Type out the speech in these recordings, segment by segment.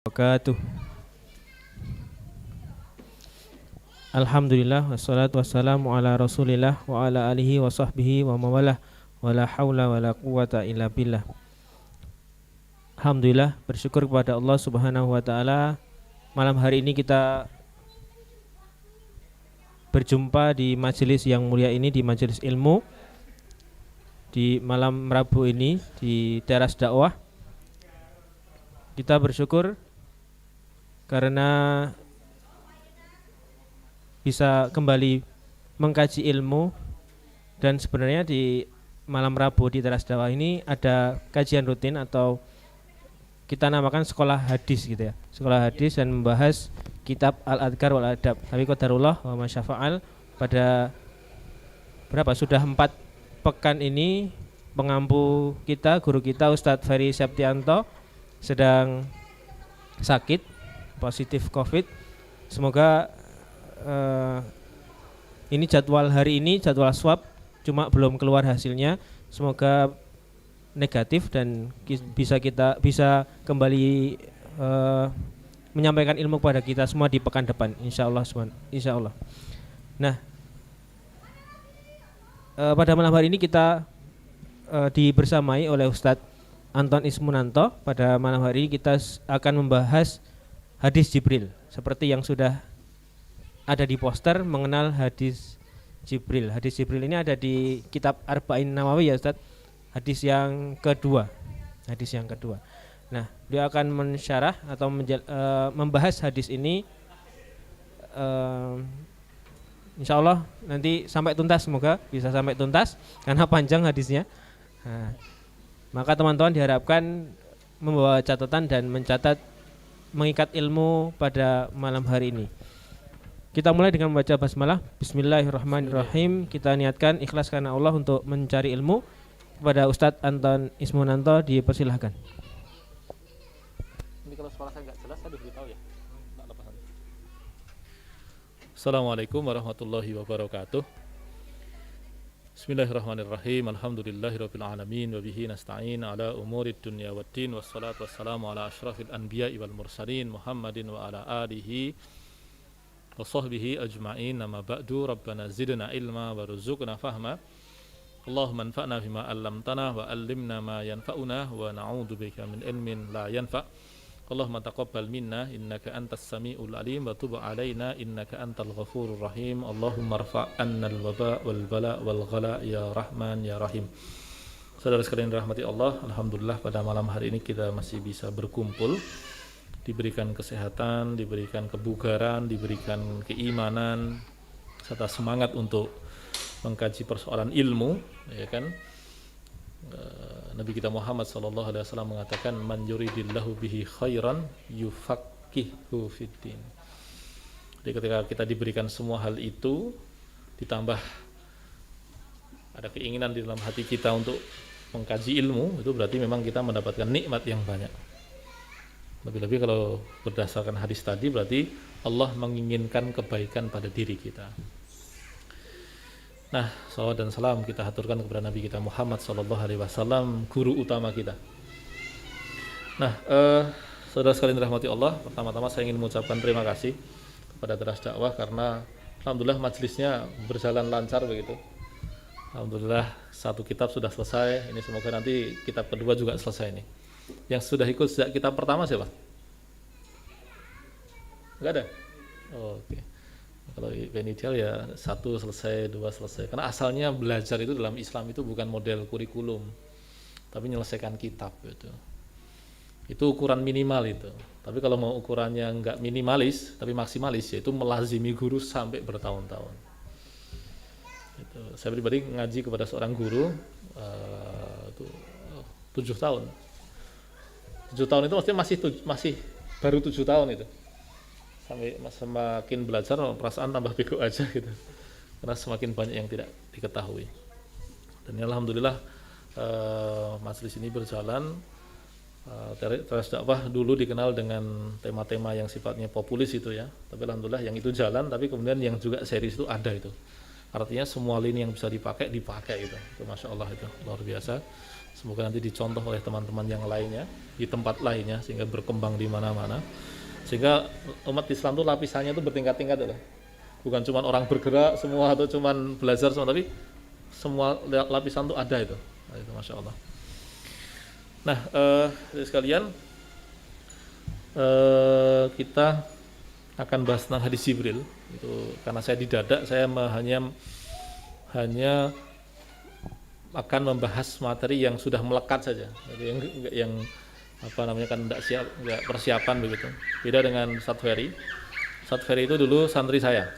Wabarakatuh. Alhamdulillah wassalatu wassalamu ala Rasulillah wa ala alihi wa sahbihi wa mawalah wala haula wala quwata illa billah. Alhamdulillah, bersyukur kepada Allah Subhanahu wa taala. Malam hari ini kita berjumpa di majelis yang mulia ini, di majelis ilmu di malam Rabu ini di teras dakwah. Kita bersyukur karena bisa kembali mengkaji ilmu, dan sebenarnya di malam Rabu di teras dakwah ini ada kajian rutin atau kita namakan sekolah hadis gitu ya, sekolah hadis, dan membahas kitab Al-Adhkar wal Adab. Tapi qadarullah wa masyafa'al, pada sudah 4 pekan ini pengampu kita, guru kita Ustadz Ferry Septianto sedang sakit, positif COVID. Semoga ini jadwal hari ini, jadwal swab, cuma belum keluar hasilnya. Semoga negatif dan bisa kembali menyampaikan ilmu kepada kita semua di pekan depan, insyaallah. Nah, pada malam hari ini kita dibersamai oleh Ustadz Anton Ismunanto. Pada malam hari ini kita akan membahas hadis Jibril, seperti yang sudah ada di poster mengenal hadis Jibril. Hadis Jibril ini ada di kitab Arba'in Nawawi ya Ustaz. Hadis yang kedua. Nah, dia akan mensyarah atau membahas hadis ini, insyaallah nanti sampai tuntas, semoga bisa sampai tuntas karena panjang hadisnya. Nah, maka teman-teman diharapkan membawa catatan dan mencatat, mengikat ilmu pada malam hari ini. Kita mulai dengan membaca basmalah. Bismillahirrahmanirrahim. Kita niatkan ikhlas karena Allah untuk mencari ilmu. Kepada Ustadz Anton Ismunanto dipersilahkan. Ini kalau suara saya nggak jelas, saya diberitahu ya. Assalamualaikum warahmatullahi wabarakatuh. Bismillahirrahmanirrahim. Alhamdulillahirabbil alamin wa bihi nasta'in ala umurid dunya waddin, wassalatu wassalamu ala asyrafil anbiya'i wal mursalin Muhammadin wa ala alihi wa sahbihi ajma'in. Nama ba'du, Rabbana zidna ilma wa ruzuqna fahma. Allahumma anfa'na bima 'allamtana wa 'allimna ma yanfa'una wa na'udzubika min ilmin la yanfa'. Allahumma taqabbal minna innaka antas sami'ul alim wa tub 'alaina innaka antal ghafurur rahim. Allahumma rfa' 'annal waba wal bala wal ghala ya rahman ya rahim. Saudara sekalian rahmati Allah, alhamdulillah pada malam hari ini kita masih bisa berkumpul, diberikan kesehatan, diberikan kebugaran, diberikan keimanan serta semangat untuk mengkaji persoalan ilmu, ya kan? Nabi kita Muhammad SAW mengatakan, man yuridillahu bihi khairan yufaqihu fiddin. Jadi ketika kita diberikan semua hal itu, ditambah ada keinginan di dalam hati kita untuk mengkaji ilmu, itu berarti memang kita mendapatkan nikmat yang banyak. Lebih-lebih kalau berdasarkan hadis tadi, berarti Allah menginginkan kebaikan pada diri kita. Nah, salawat dan salam kita haturkan kepada Nabi kita Muhammad SAW, guru utama kita. Nah, saudara sekalian rahmati Allah, pertama-tama saya ingin mengucapkan terima kasih kepada Teras Dakwah karena alhamdulillah majelisnya berjalan lancar begitu. Alhamdulillah satu kitab sudah selesai. Ini semoga nanti kitab kedua juga selesai ini. Yang sudah ikut sejak kitab pertama siapa? Enggak ada? Oh, oke. Kalau ideal ya 1 selesai, 2 selesai. Karena asalnya belajar itu dalam Islam itu bukan model kurikulum, tapi menyelesaikan kitab gitu. Itu ukuran minimal itu. Tapi kalau mau ukurannya enggak minimalis tapi maksimalis, yaitu melazimi guru sampai bertahun-tahun. Itu. Saya pribadi ngaji kepada seorang guru itu 7 tahun. 7 tahun itu maksudnya masih baru 7 tahun itu. Sampai semakin belajar perasaan tambah bego aja gitu, karena semakin banyak yang tidak diketahui. Dan alhamdulillah majelis ini berjalan. Teras Dakwah dulu dikenal dengan tema-tema yang sifatnya populis itu ya, tapi alhamdulillah yang itu jalan, tapi kemudian yang juga series itu ada itu. Artinya semua lini yang bisa dipakai gitu. Itu masya Allah, itu luar biasa. Semoga nanti dicontoh oleh teman-teman yang lainnya di tempat lainnya sehingga berkembang di mana-mana. Sehingga umat Islam itu lapisannya itu bertingkat-tingkat loh. Bukan cuma orang bergerak semua atau cuma belajar semua, tapi semua lapisan itu ada itu. Nah, itu Masya Allah. Nah, sekalian kita akan bahas tentang hadis Jibril. Itu karena saya didadak, saya hanya akan membahas materi yang sudah melekat saja. Jadi yang apa namanya kan enggak persiapan begitu. Beda dengan Ustadz Ferry. Ustadz Ferry itu dulu santri saya.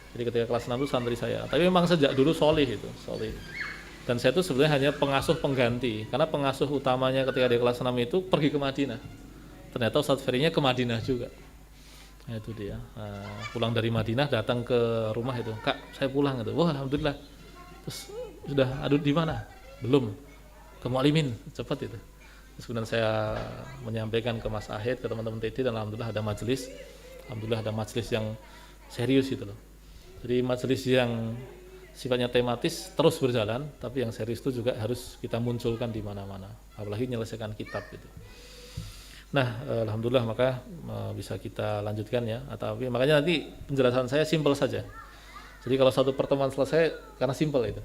Jadi ketika kelas 6 itu santri saya. Tapi memang sejak dulu solih. Dan saya itu sebenarnya hanya pengasuh pengganti. Karena pengasuh utamanya ketika di kelas 6 itu pergi ke Madinah. Ternyata Ustadz Ferry-nya ke Madinah juga. Nah, itu dia. Pulang dari Madinah datang ke rumah itu. Kak, saya pulang gitu. Wah, alhamdulillah. Terus sudah adut di mana? Belum. Ke Mu'alimin, cepat itu. Terus kemudian saya menyampaikan ke Mas Ahid, ke teman-teman TD, dan alhamdulillah ada majelis. Alhamdulillah ada majelis yang serius itu loh. Jadi majelis yang sifatnya tematis terus berjalan, tapi yang serius itu juga harus kita munculkan di mana-mana. Apalagi menyelesaikan kitab gitu. Nah, alhamdulillah maka bisa kita lanjutkan ya. Tapi makanya nanti penjelasan saya simpel saja. Jadi kalau satu pertemuan selesai karena simpel itu.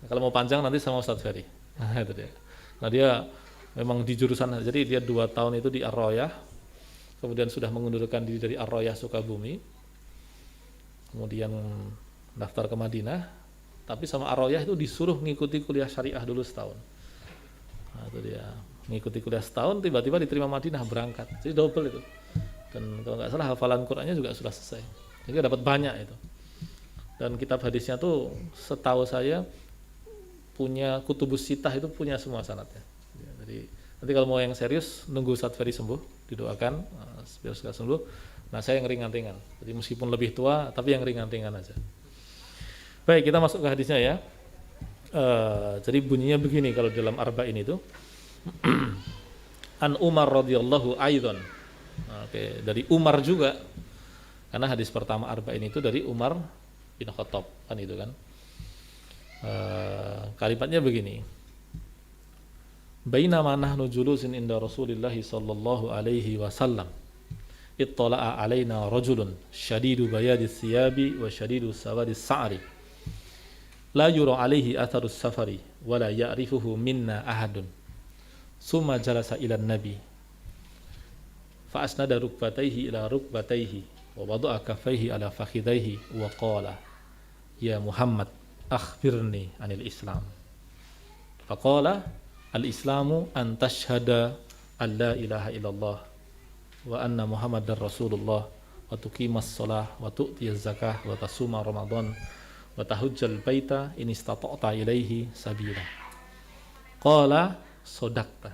Kalau mau panjang nanti sama Ustadz Ferry. Nah, itu dia. Nah, dia memang di jurusan, jadi dia 2 tahun itu di Ar-Royah, kemudian sudah mengundurkan diri dari Ar-Royah Sukabumi, kemudian daftar ke Madinah, tapi sama Ar-Royah itu disuruh ngikuti kuliah syariah dulu setahun. Nah, itu dia, ngikuti kuliah setahun, tiba-tiba diterima Madinah, berangkat, jadi double itu. Dan kalau nggak salah hafalan Qur'annya juga sudah selesai, jadi dapat banyak itu. Dan kitab hadisnya tuh setahu saya punya Kutubus Sittah itu punya semua sanadnya. Jadi nanti kalau mau yang serius nunggu Ustadz Ferry sembuh, didoakan biar segera sembuh. Nah, saya yang ringan-ringan. Jadi meskipun lebih tua tapi yang ringan-ringan aja. Baik, kita masuk ke hadisnya ya. Jadi bunyinya begini kalau dalam Arba'in itu. An Umar radhiyallahu aidan. Oke, dari Umar juga. Karena hadis pertama Arba'in itu dari Umar bin Khattab kan itu kan. Kalimatnya begini. Bainama nahnu julusin inda Rasulillah sallallahu alaihi wasallam ittala'a alaina rajulun syadidu bayadis thiyabi wa syadidu sawadis sa'ri la yura alaihi atharus safari wa la ya'rifuhu minna ahadun summa jalasa ila nabi fa asnada rukbatayhi ila rukbatayhi wa wada'a kaffayhi ala fakhidayhi wa qala ya Muhammad akhbirni anil Islam faqala al-Islamu an tashhada an la ilaha illallah wa anna Muhammadar Rasulullah wa tuqimas shalah wa tu'tiyaz zakah wa tasuma Ramadan wa tahujjal baita in istata'ta ilaihi sabila. Qala sadaqta.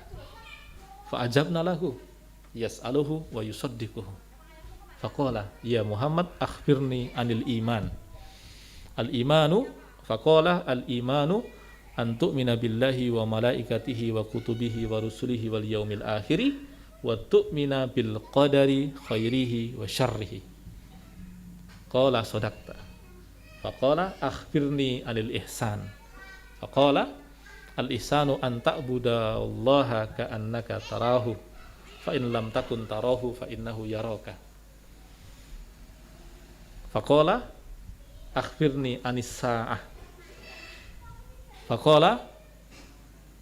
Fa ajabna lahu yas'aluhu wa yusaddiquhu. Faqala ya Muhammad akhbirni anil iman. Al-imanu faqala al-imanu an tu'mina billahi wa malaikatihi wa kutubihi wa rusulihi wal yaumil akhiri wa tu'mina bil qadari khairihi wa syarrihi. Qala sadaqta. Faqala akhbirni anil ihsan. Faqala al ihsanu an ta'budallaha ka'annaka tarahu fa in lam takun tarahu fa innahu yaraka. Faqala akhbirni anis sa'ah. Faqala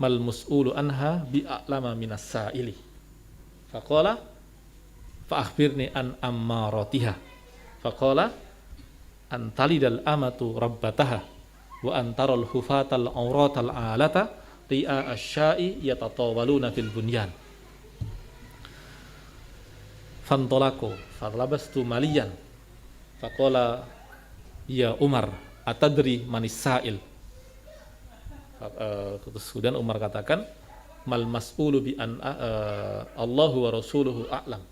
mal mus'ulu anha bi'a'lama minas sa'ili. Faqala fa akhbirni an ammaratiha. Faqala an talidal amatu rabbataha wa an taral hufatal auratal alata ri'a asya'i yatatawaluna fil bunyan. Fantolako farlabastu maliyan. Faqala ya Umar atadri manis sa'il. Terus kemudian Umar katakan mal mas'ulu bi an Allahu wa rasuluhu a'lam.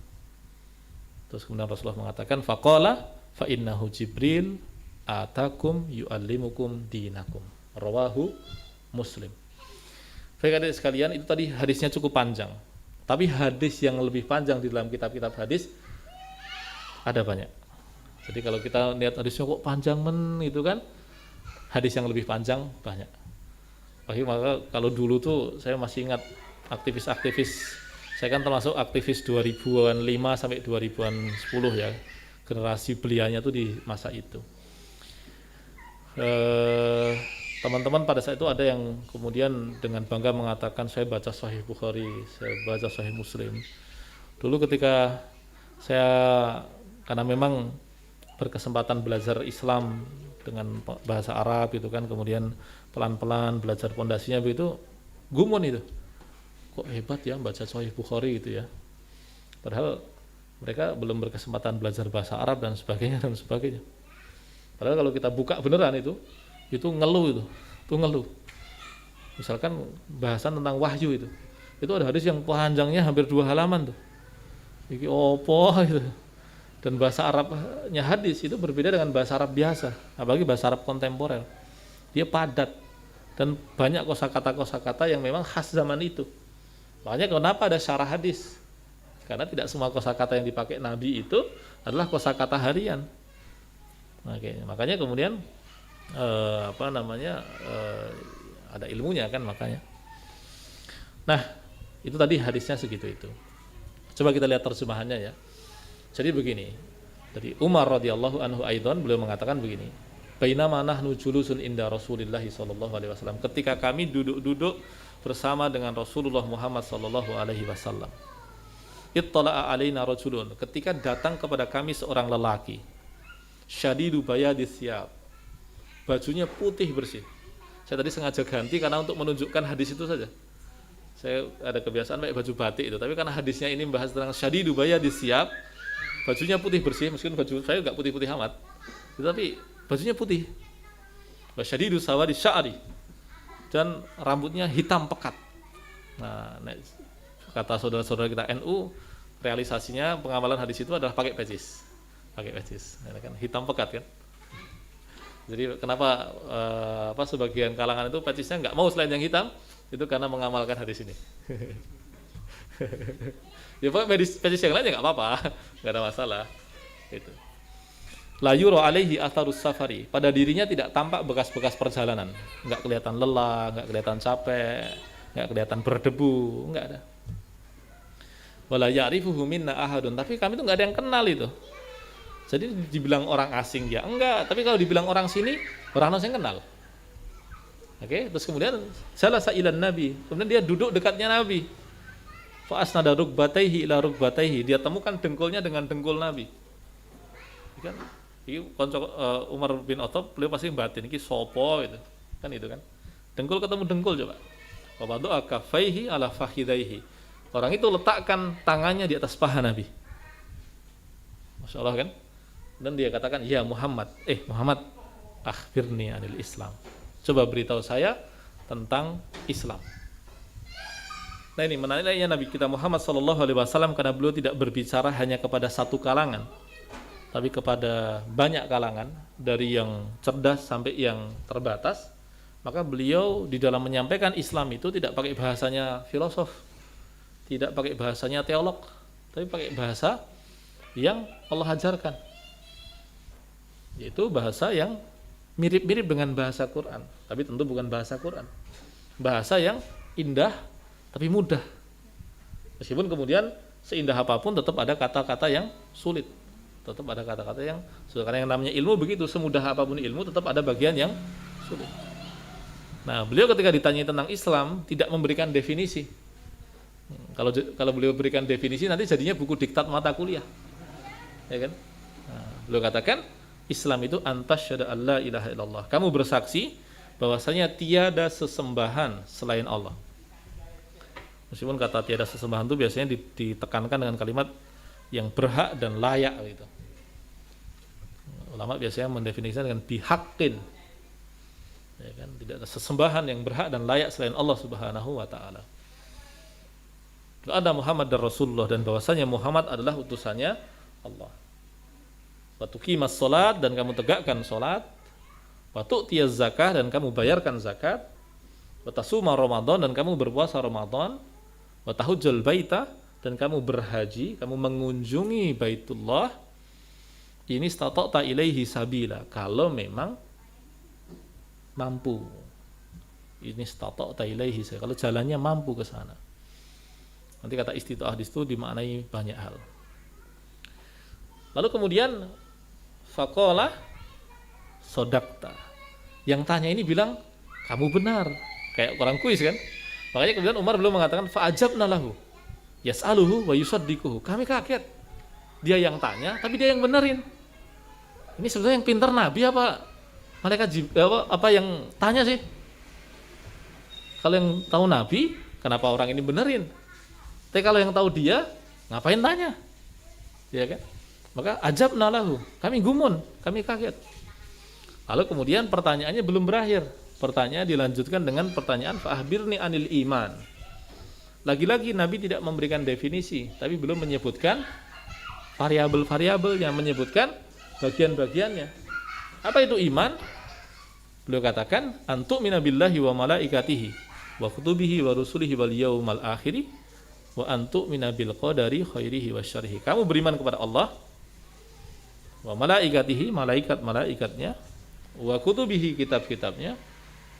Terus kemudian Rasulullah mengatakan faqala fa innahu Jibril atakum yu'allimukum dinakum. Rawahu Muslim. Baik adik sekalian, itu tadi hadisnya cukup panjang. Tapi hadis yang lebih panjang di dalam kitab-kitab hadis ada banyak. Jadi kalau kita lihat hadisnya kok panjang itu kan, hadis yang lebih panjang banyak. Maka kalau dulu tuh saya masih ingat aktivis-aktivis, saya kan termasuk aktivis 2005 sampai 2010 ya, generasi belianya tuh di masa itu. Teman-teman pada saat itu ada yang kemudian dengan bangga mengatakan saya baca Sahih Bukhari, saya baca Sahih Muslim. Dulu ketika saya, karena memang berkesempatan belajar Islam dengan bahasa Arab itu kan, kemudian pelan-pelan belajar pondasinya begitu, gumun itu. Kok hebat ya baca Sahih Bukhari gitu ya. Padahal mereka belum berkesempatan belajar bahasa Arab dan sebagainya dan sebagainya. Padahal kalau kita buka beneran itu ngeluh itu ngeluh. Misalkan bahasan tentang wahyu itu ada hadis yang panjangnya hampir 2 halaman tuh. Iki opo gitu. Dan bahasa Arabnya hadis itu berbeda dengan bahasa Arab biasa, apalagi bahasa Arab kontemporer. Dia padat dan banyak kosakata yang memang khas zaman itu. Makanya kenapa ada syarah hadis? Karena tidak semua kosakata yang dipakai Nabi itu adalah kosakata harian. Oke, makanya kemudian ada ilmunya kan makanya. Nah, itu tadi hadisnya segitu itu. Coba kita lihat terjemahannya ya. Jadi begini, dari Umar radhiyallahu anhu aidan beliau mengatakan begini, bainama nahnu julusun inda Rasulillah sallallahu alaihi wasallam, ketika kami duduk-duduk bersama dengan Rasulullah Muhammad sallallahu alaihi wasallam, ittala'a alaina rajulun, ketika datang kepada kami seorang lelaki, syadidu bayadis siyab, bajunya putih bersih. Saya tadi sengaja ganti karena untuk menunjukkan hadis itu saja. Saya ada kebiasaan pakai baju batik itu, tapi karena hadisnya ini membahas tentang syadidu bayadis siyab, bajunya putih bersih, meskipun baju saya enggak putih-putih amat, tetapi bajunya putih. Wasyadidu sawadi sya'ri, dan rambutnya hitam pekat. Nah, kata saudara-saudara kita NU, realisasinya pengamalan hadis itu adalah pakai peci. Kan hitam pekat kan. Jadi kenapa sebagian kalangan itu pecisnya enggak mau selain yang hitam, itu karena mengamalkan hadis ini. Ya pecis yang lain ya nggak apa-apa, nggak ada masalah. Itu. La yura alaihi atharus safari, pada dirinya tidak tampak bekas-bekas perjalanan, nggak kelihatan lelah, nggak kelihatan capek, nggak kelihatan berdebu, nggak ada. Wala ya'rifuhu minna ahadun, tapi kami tuh nggak ada yang kenal itu. Jadi dibilang orang asing ya enggak, tapi kalau dibilang orang sini, orang asing kenal. Oke, terus kemudian jalasa ilan Nabi, kemudian dia duduk dekatnya Nabi. Fa asnada rukbataihi ila rukbataihi, dia temukan dengkulnya dengan dengkul Nabi. Kan iki kanca Umar bin Khattab, beliau pasti batin iki sapa gitu. Kan itu kan. Dengkul ketemu dengkul coba. Wa wada'a kaffaihi ala fakhidaihi. Orang itu letakkan tangannya di atas paha Nabi. Masya Allah kan. Dan dia katakan, ya Muhammad, Muhammad, akhbirni anil Islam. Coba beritahu saya tentang Islam. Nah ini menariknya Nabi kita Muhammad SAW, karena beliau tidak berbicara hanya kepada satu kalangan, tapi kepada banyak kalangan, dari yang cerdas sampai yang terbatas. Maka beliau di dalam menyampaikan Islam itu tidak pakai bahasanya filosof, tidak pakai bahasanya teolog, tapi pakai bahasa yang Allah ajarkan, yaitu bahasa yang mirip-mirip dengan bahasa Quran, tapi tentu bukan bahasa Quran, bahasa yang indah tapi mudah. Meskipun kemudian seindah apapun tetap ada kata-kata yang sulit, tetap ada kata-kata yang sulit, karena yang namanya ilmu begitu, semudah apapun ilmu tetap ada bagian yang sulit. Nah, beliau ketika ditanya tentang Islam tidak memberikan definisi. Kalau beliau berikan definisi nanti jadinya buku diktat mata kuliah, ya kan? Nah, beliau katakan Islam itu antasyhadu alla ilaha illallah, kamu bersaksi bahwasanya tiada sesembahan selain Allah. Meskipun kata tiada sesembahan itu biasanya ditekankan dengan kalimat yang berhak dan layak gitu. Ulama biasanya mendefinisikan dengan bihaqqin, ya kan? Tidak ada sesembahan yang berhak dan layak selain Allah Subhanahu wa taala. Ada Muhammad dan Rasulullah, dan bahwasanya Muhammad adalah utusannya Allah. Wa tuqimas shalat, dan kamu tegakkan salat. Wa tu'tiyaz zakah, dan kamu bayarkan zakat. Wa tasuma Ramadan, dan kamu berpuasa Ramadan. Wa tahujjal baita, dan kamu berhaji, kamu mengunjungi Baitullah. Ini stata'ta ilaihi sabila, kalau memang mampu. Ini stata'ta ilaihi, kalau jalannya mampu ke sana. Nanti kata istita'ah di situ dimaknai banyak hal. Lalu kemudian faqala sodakta. Yang tanya ini bilang kamu benar, kayak orang kuis kan. Makanya kemudian Umar belum mengatakan fa'ajabna lahu yas'aluhu wa yusaddiquhu. Kami kaget, dia yang tanya tapi dia yang benerin. Ini sebenarnya yang pintar Nabi apa malaikat apa yang tanya sih? Kalau yang tahu Nabi, kenapa orang ini benerin? Tapi kalau yang tahu dia, ngapain tanya? Ya kan? Maka ajabna lahu, kami gumun, kami kaget. Lalu kemudian pertanyaannya belum berakhir. Pertanyaan dilanjutkan dengan pertanyaan fa'ahbirni anil iman. Lagi-lagi Nabi tidak memberikan definisi, tapi belum menyebutkan variabel-variabelnya, menyebutkan bagian-bagiannya. Apa itu iman? Beliau katakan antu'mina billahi wa malaikatihi wa kutubihi wa rusulihi wal yaumal akhiri wa antu'mina bil qadari khairihi wa syarrihi. Kamu beriman kepada Allah, wa malaikatihi, malaikat-malaikatnya, wa kutubihi, kitab-kitabnya,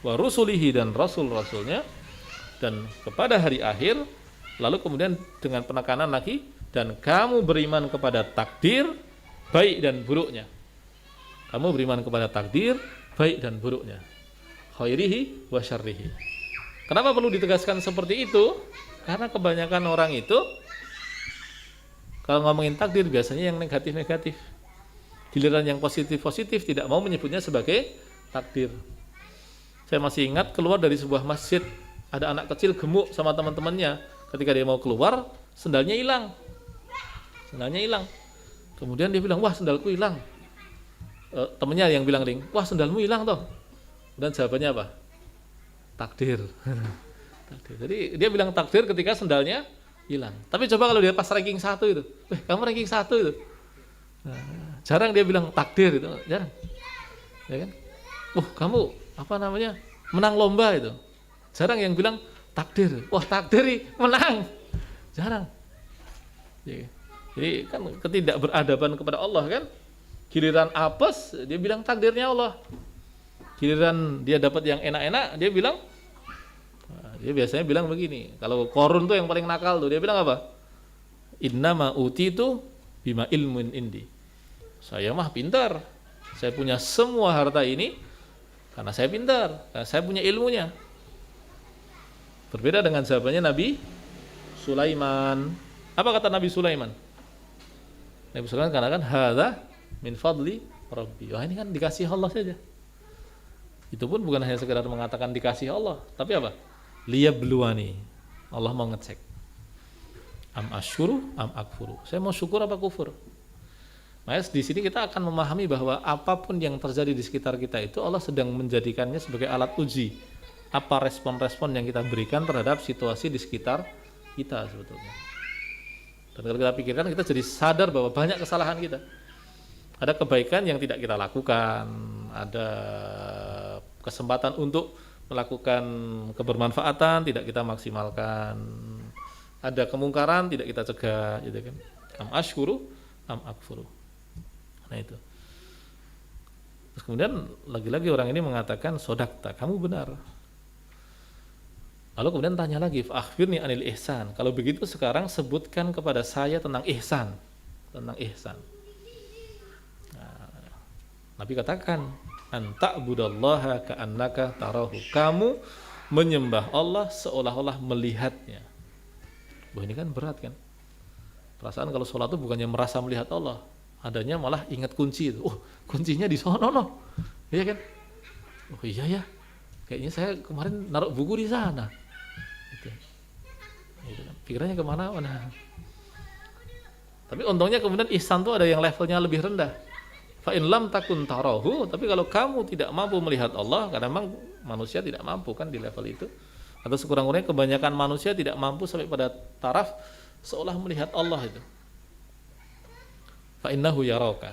wa rusulihi, dan rasul-rasulnya, dan kepada hari akhir. Lalu kemudian dengan penekanan lagi, dan kamu beriman kepada takdir baik dan buruknya. Kamu beriman kepada takdir baik dan buruknya, khairihi wa syarrihi. Kenapa perlu ditegaskan seperti itu? Karena kebanyakan orang itu kalau ngomongin takdir biasanya yang negatif-negatif. Giliran yang positif-positif tidak mau menyebutnya sebagai takdir. Saya masih ingat keluar dari sebuah masjid, ada anak kecil gemuk sama teman-temannya. Ketika dia mau keluar, sendalnya hilang. Sendalnya hilang. Kemudian dia bilang, wah sendalku hilang. Temennya yang bilang, wah sendalmu hilang toh. Dan jawabannya apa? Takdir. Takdir. Jadi dia bilang takdir ketika sendalnya hilang. Tapi coba kalau dia pas ranking 1 itu, kamu ranking 1 itu. Nah, jarang dia bilang takdir itu, jarang. Ya kan? Kamu apa namanya? Menang lomba itu. Jarang yang bilang takdir. Wah, takdir menang. Jarang. Jadi kan ketidakberadaban kepada Allah kan. Giliran apes dia bilang takdirnya Allah. Giliran dia dapat yang enak-enak dia bilang, dia biasanya bilang begini. Kalau Korun tuh yang paling nakal tuh, dia bilang apa? Innama utitu bima ilmun indi. Saya mah pintar. Saya punya semua harta ini karena saya pintar, karena saya punya ilmunya. Berbeda dengan jawabannya Nabi Sulaiman. Apa kata Nabi Sulaiman? Nabi Sulaiman katakan hadza min fadli rabbi. Wah, ini kan dikasih Allah saja. Itu pun bukan hanya sekedar mengatakan dikasih Allah, tapi apa? Liyabluwani. Allah mau ngecek. Am asyuru am akfuru. Saya mau syukur apa kufur? Makanya di sini kita akan memahami bahwa apapun yang terjadi di sekitar kita itu Allah sedang menjadikannya sebagai alat uji. Apa respon-respon yang kita berikan terhadap situasi di sekitar kita sebetulnya. Dan kalau kita pikirkan, kita jadi sadar bahwa banyak kesalahan kita. Ada kebaikan yang tidak kita lakukan, ada kesempatan untuk melakukan kebermanfaatan tidak kita maksimalkan, ada kemungkaran tidak kita cegah, gitu kan. Am ashkuru am akfuru. Nah itu. Terus kemudian lagi-lagi orang ini mengatakan sodakta, kamu benar. Lalu kemudian tanya lagi, akhbirni anil ihsan. Kalau begitu sekarang sebutkan kepada saya tentang ihsan, tentang ihsan. Nah, Nabi katakan, anta'budallaha ka'annaka tarahu. Kamu menyembah Allah seolah-olah melihatnya. Wah, ini kan berat kan? Perasaan kalau sholat itu bukannya merasa melihat Allah, adanya malah ingat kunci itu. Kuncinya di sono no. Iya kan? Oh iya ya. Kayaknya saya kemarin naruh buku di sana. Gitu. Kan. Pikirannya kemana-mana. Tapi untungnya kemudian ihsan itu ada yang levelnya lebih rendah. Fa in lam takun tarahu, tapi kalau kamu tidak mampu melihat Allah, karena memang manusia tidak mampu kan di level itu, atau sekurang-kurangnya kebanyakan manusia tidak mampu sampai pada taraf seolah melihat Allah itu. Fa innahu yaraka.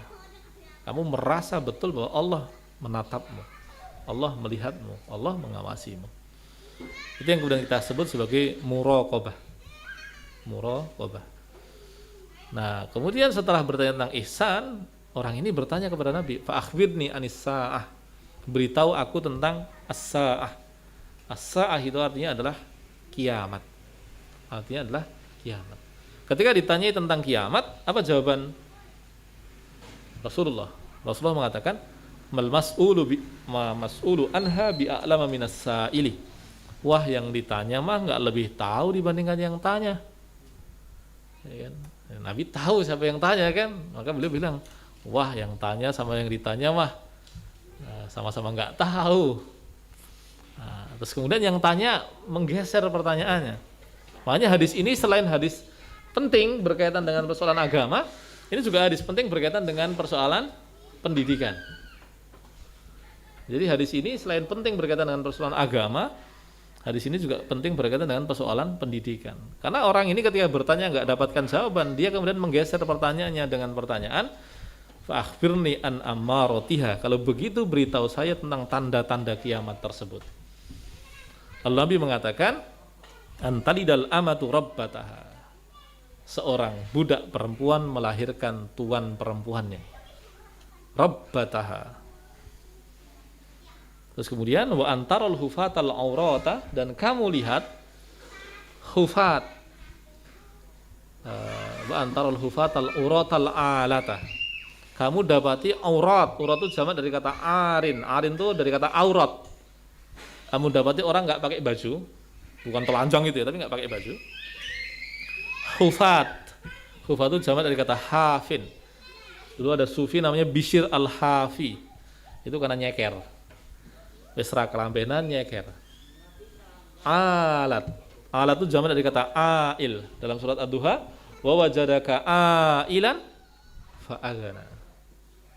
Kamu merasa betul bahwa Allah menatapmu, Allah melihatmu, Allah mengawasimu. Itu yang kemudian kita sebut sebagai muraqabah. Muraqabah. Nah, kemudian setelah bertanya tentang ihsan, orang ini bertanya kepada Nabi, fa akhbirni anis saah. Beritahu aku tentang as-saah. As-sa'ah itu artinya adalah kiamat. Artinya adalah kiamat. Ketika ditanyai tentang kiamat, apa jawaban Rasulullah? Rasulullah mengatakan, mas'ulu anha bi'a'lama minas sa'ili. Wah, yang ditanya mah nggak lebih tahu dibandingkan yang tanya. Ya kan? Nabi tahu siapa yang tanya kan, maka beliau bilang, wah, yang tanya sama yang ditanya mah sama-sama nggak tahu. Nah, terus kemudian yang tanya menggeser pertanyaannya. Makanya hadis ini selain hadis penting berkaitan dengan persoalan agama, ini juga hadis penting berkaitan dengan persoalan pendidikan. Jadi hadis ini selain penting berkaitan dengan persoalan agama, hadis ini juga penting berkaitan dengan persoalan pendidikan. Karena orang ini ketika bertanya nggak dapatkan jawaban, dia kemudian menggeser pertanyaannya dengan pertanyaan, "Fa'akhbirni an ammaratiha." Kalau begitu beritahu saya tentang tanda-tanda kiamat tersebut. Nabi mengatakan, "Antalidal amatu rabbataha." Seorang budak perempuan melahirkan tuan perempuannya. Rabbataha. Terus kemudian wa antarul hufatal aurata, dan kamu lihat hufat, wa antarul hufatal uratal alata. Kamu dapati aurat. Aurat itu jamak dari kata arin. Arin itu dari kata aurat. Kamu dapati orang nggak pakai baju, bukan telanjang gitu ya, tapi nggak pakai baju. Hufat. Hufat itu jamak dari kata hafin. Dulu ada sufi namanya Bishr al-Hafi. Itu karena nyeker. Wesra kelambenan nyeker. Alat. Alat itu jamak dari kata ail. Dalam surat Ad-Duha, wa wajadaka ailan fa'aghna.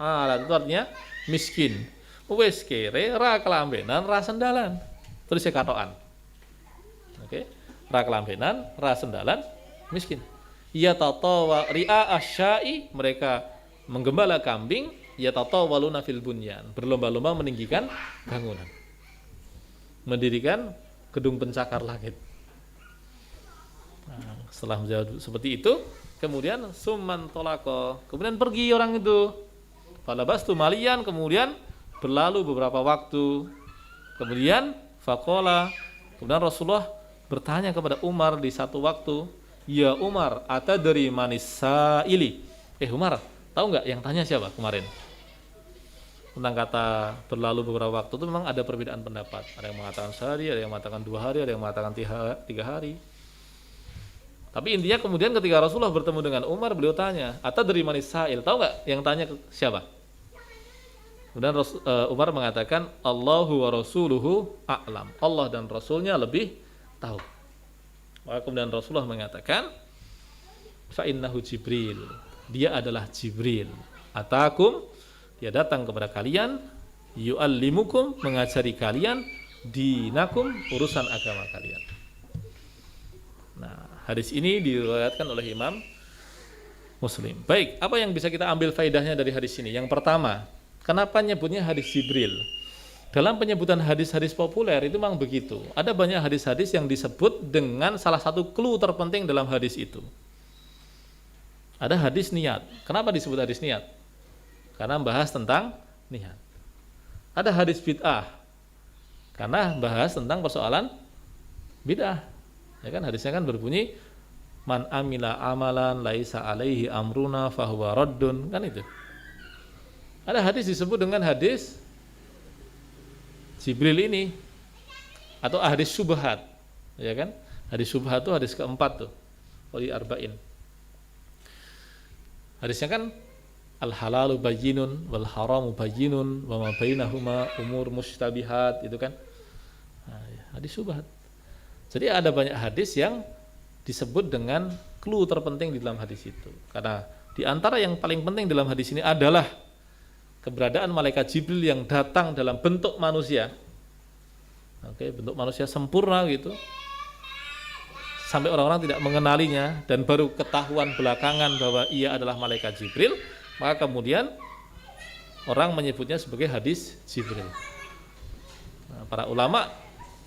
Alat itu artinya miskin. Wes kere ra kelambenan ra sendalan. Terus katokan. Oke. Ra kelambenan ra sendalan miskin. Ya tatawa ri'a asyai, mereka menggembala kambing, ya tatawaluna fil bunyan, berlomba-lomba meninggikan bangunan, mendirikan gedung pencakar langit. Nah, setelah menjawab seperti itu, kemudian summan tolako, kemudian pergi orang itu. Falabastu malian, kemudian berlalu beberapa waktu, kemudian faqala, kemudian Rasulullah bertanya kepada Umar di satu waktu, ya Umar, atadri manis sa'ili. Umar, tahu nggak yang tanya siapa kemarin? Tentang kata berlalu beberapa waktu itu memang ada perbedaan pendapat. Ada yang mengatakan sehari, ada yang mengatakan 2 hari, ada yang mengatakan 3 hari. Tapi intinya kemudian ketika Rasulullah bertemu dengan Umar, beliau tanya, atadri manis sa'il, tahu nggak yang tanya siapa? Kemudian Umar mengatakan, Allahu wa rasuluhu a'lam. Allah dan Rasulnya lebih tahu. Maka kemudian Rasulullah mengatakan, fa'innahu Jibril. Dia adalah Jibril. Atakum, dia datang kepada kalian, yu'allimukum, mengajari kalian, dinakum, urusan agama kalian. Nah, hadis ini diriwayatkan oleh Imam Muslim. Baik, apa yang bisa kita ambil faedahnya dari hadis ini? Yang pertama, kenapa nyebutnya hadis Jibril? Dalam penyebutan hadis-hadis populer itu memang begitu. Ada banyak hadis-hadis yang disebut dengan salah satu clue terpenting dalam hadis itu. Ada hadis niat. Kenapa disebut hadis niat? Karena membahas tentang niat. Ada hadis bid'ah. Karena membahas tentang persoalan bid'ah. Ya kan, hadisnya kan berbunyi man amila amalan laisa alaihi amruna fahuwa raddun, kan itu. Ada hadis disebut dengan hadis Jibril ini, atau hadis syubhat, ya kan? Hadis syubhat itu hadis keempat tuh, oleh arba'in. Hadisnya kan al halalu bayyinun wal haramu bayyinun wa ma bainahuma umur mustabihat, itu kan. Nah, hadis syubhat. Jadi ada banyak hadis yang disebut dengan clue terpenting di dalam hadis itu. Karena di antara yang paling penting dalam hadis ini adalah keberadaan malaikat Jibril yang datang dalam bentuk manusia. Oke, bentuk manusia sempurna gitu. Sampai orang-orang tidak mengenalinya dan baru ketahuan belakangan bahwa ia adalah malaikat Jibril, maka kemudian orang menyebutnya sebagai hadis Jibril. Nah, para ulama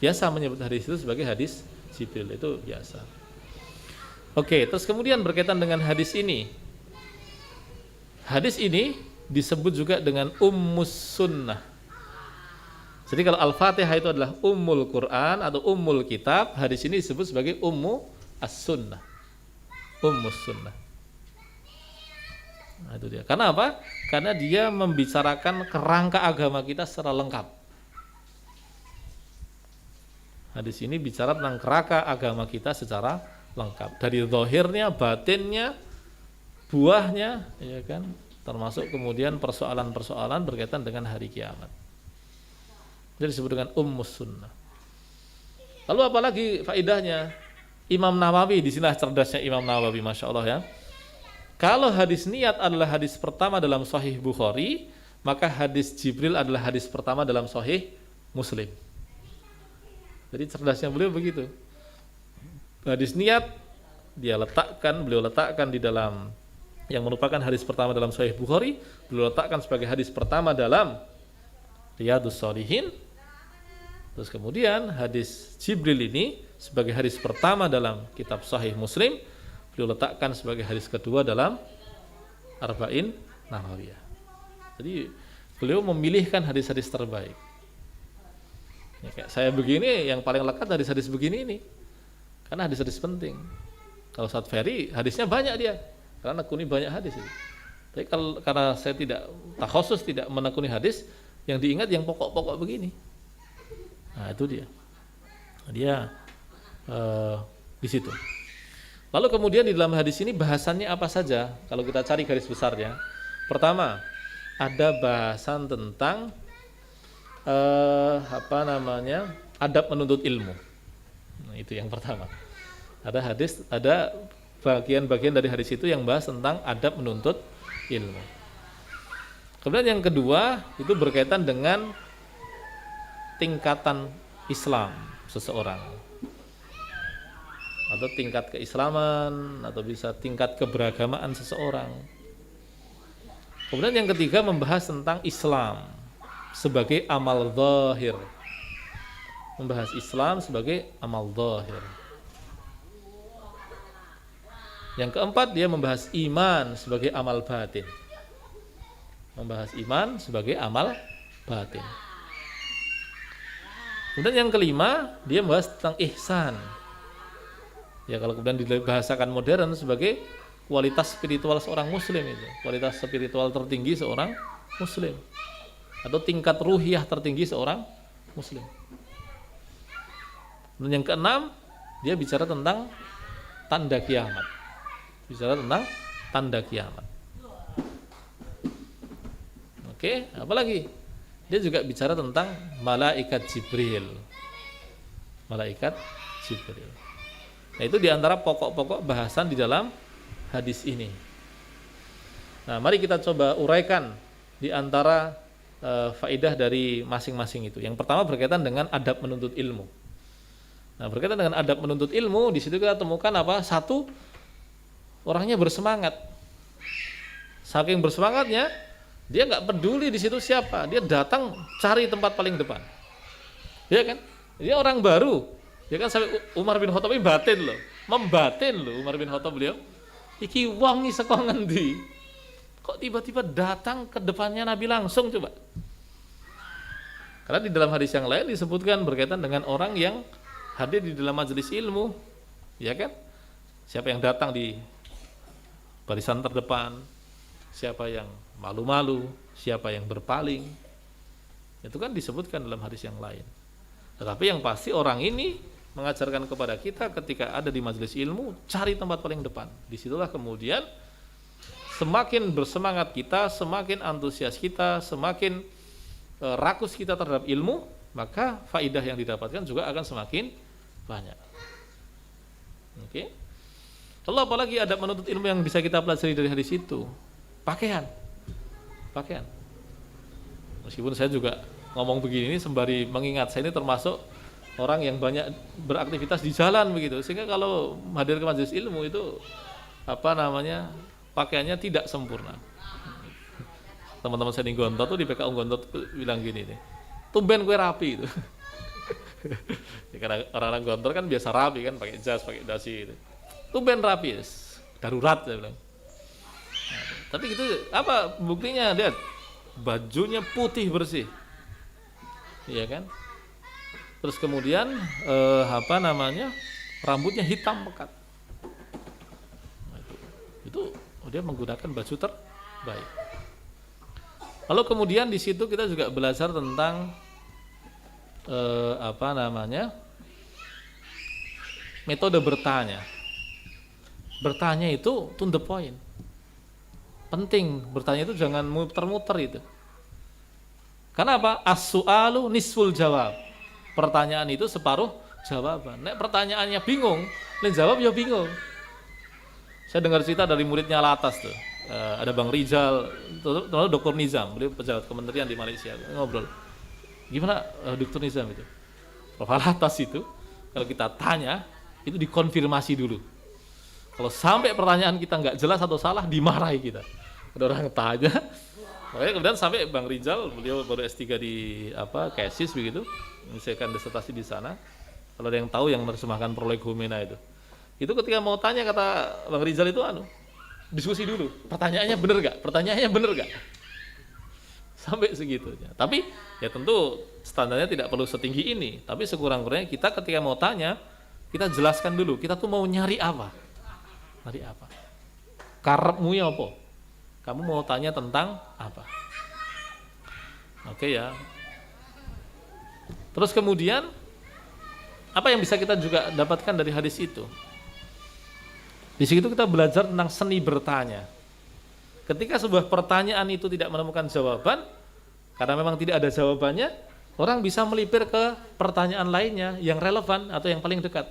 biasa menyebut hadis itu sebagai hadis Jibril, itu biasa. Oke, terus kemudian berkaitan dengan hadis ini. Hadis ini disebut juga dengan Ummus Sunnah. Jadi kalau Al-Fatihah itu adalah ummul Quran atau ummul kitab, hadis ini disebut sebagai ummu as-sunnah. Ummus sunnah. Nah, itu dia. Karena apa? Karena dia membicarakan kerangka agama kita secara lengkap. Hadis ini bicara tentang kerangka agama kita secara lengkap. Dari zahirnya, batinnya, buahnya, ya kan? Termasuk kemudian persoalan-persoalan berkaitan dengan hari kiamat. Jadi disebut dengan ummus sunnah. Lalu apalagi faidahnya? Imam Nawawi, disinilah cerdasnya Imam Nawawi, Masya Allah ya. Kalau hadis niat adalah hadis pertama dalam Sahih Bukhari, maka hadis Jibril adalah hadis pertama dalam Sahih Muslim. Jadi cerdasnya beliau begitu. Hadis niat beliau letakkan di dalam yang merupakan hadis pertama dalam Sahih Bukhari, beliau letakkan sebagai hadis pertama dalam Riyadhus Shalihin. Terus kemudian hadis Jibril ini sebagai hadis pertama dalam kitab Sahih Muslim, beliau letakkan sebagai hadis kedua dalam Arba'in Nawawiyah. Jadi beliau memilihkan hadis-hadis terbaik. Ya, kayak saya begini yang paling lekat hadis-hadis begini ini, karena hadis-hadis penting. Kalau Ustaz Ferry hadisnya banyak dia, karena menekuni banyak hadis itu. Tapi karena saya tidak takhusus, tidak menekuni hadis, yang diingat yang pokok-pokok begini. Nah itu dia di situ. Lalu kemudian di dalam hadis ini bahasannya apa saja? Kalau kita cari garis besarnya, pertama ada bahasan tentang adab menuntut ilmu. Nah, itu yang pertama. Ada bagian-bagian dari hadis itu yang bahas tentang adab menuntut ilmu. Kemudian yang kedua itu berkaitan dengan tingkatan Islam seseorang, atau tingkat keislaman, atau bisa tingkat keberagamaan seseorang. Kemudian yang ketiga membahas tentang Islam sebagai amal zahir, membahas Islam sebagai amal zahir. Yang keempat dia membahas iman sebagai amal batin, membahas iman sebagai amal batin. Kemudian yang kelima dia membahas tentang ihsan. Ya kalau kemudian dibahasakan modern sebagai kualitas spiritual seorang muslim itu, kualitas spiritual tertinggi seorang muslim, atau tingkat ruhiyah tertinggi seorang muslim. Dan yang keenam dia bicara tentang tanda kiamat. Bicara tentang tanda kiamat. Oke, apalagi? Dia juga bicara tentang malaikat Jibril. Malaikat Jibril. Nah, itu diantara pokok-pokok bahasan di dalam hadis ini. Nah, mari kita coba uraikan di antara faidah dari masing-masing itu. Yang pertama berkaitan dengan adab menuntut ilmu. Nah, berkaitan dengan adab menuntut ilmu, di situ kita temukan apa? Satu, orangnya bersemangat. Saking bersemangatnya, dia nggak peduli di situ siapa, dia datang cari tempat paling depan. Ya kan? Dia orang baru. Ya kan, sampai Umar bin Khattab ini batin loh, membatin loh Umar bin Khattab beliau. Iki wong iki saka ngendi? Kok tiba-tiba datang ke depannya Nabi langsung, coba? Karena di dalam hadis yang lain disebutkan berkaitan dengan orang yang hadir di dalam majelis ilmu, ya kan? Siapa yang datang di barisan terdepan, siapa yang malu-malu, siapa yang berpaling, itu kan disebutkan dalam hadis yang lain. Tetapi yang pasti orang ini mengajarkan kepada kita ketika ada di majelis ilmu, cari tempat paling depan. Disitulah kemudian semakin bersemangat kita, semakin antusias kita, semakin rakus kita terhadap ilmu, maka faidah yang didapatkan juga akan semakin banyak. Oke. Lalu apalagi adab menuntut ilmu yang bisa kita pelajari dari hadis itu? Pakaian. Meskipun saya juga ngomong begini ini sembari mengingat, saya ini termasuk orang yang banyak beraktivitas di jalan begitu, sehingga kalau hadir ke majelis ilmu itu pakaiannya tidak sempurna. Teman-teman saya di Gontor tuh, di PKU Gontor tuh bilang gini nih, tumben gue rapi itu. Ya, karena orang-orang Gontor kan biasa rapi kan, pakai jas, pakai dasi itu. Tumben rapi, darurat saya bilang. Tapi gitu, apa buktinya? Lihat, bajunya putih bersih. iya kan? Terus kemudian rambutnya hitam pekat. Nah, itu dia menggunakan baju terbaik. Lalu kemudian di situ kita juga belajar tentang metode bertanya. Bertanya itu to the point. Penting, bertanya itu jangan muter-muter itu. Karena apa? As-su'alu nisful jawab. Pertanyaan itu separuh jawaban. Nek pertanyaannya bingung, len jawab ya bingung. Saya dengar cerita dari muridnya Latas tuh. Ada Bang Rizal, lalu Dr. Nizam, beliau pejabat kementerian di Malaysia, ngobrol. Gimana Dr. Nizam itu? Prof. Latas itu, kalau kita tanya, itu dikonfirmasi dulu. Kalau sampai pertanyaan kita nggak jelas atau salah, dimarahi kita. Ada orang tanya, makanya kemudian sampai Bang Rizal, beliau baru S3 di Kesis begitu, menyelesaikan disertasi di sana. Kalau ada yang tahu yang menerjemahkan Prolegomena itu ketika mau tanya kata Bang Rizal itu diskusi dulu, pertanyaannya bener nggak? Pertanyaannya bener nggak? Sampai segitunya. Tapi ya tentu standarnya tidak perlu setinggi ini. Tapi sekurang-kurangnya kita ketika mau tanya, kita jelaskan dulu, kita tuh mau nyari apa? Nyari apa? Karepmu ya apa? Kamu mau tanya tentang apa? Oke ya. Terus kemudian apa yang bisa kita juga dapatkan dari hadis itu? Di situ kita belajar tentang seni bertanya. Ketika sebuah pertanyaan itu tidak menemukan jawaban, karena memang tidak ada jawabannya, orang bisa melipir ke pertanyaan lainnya yang relevan atau yang paling dekat.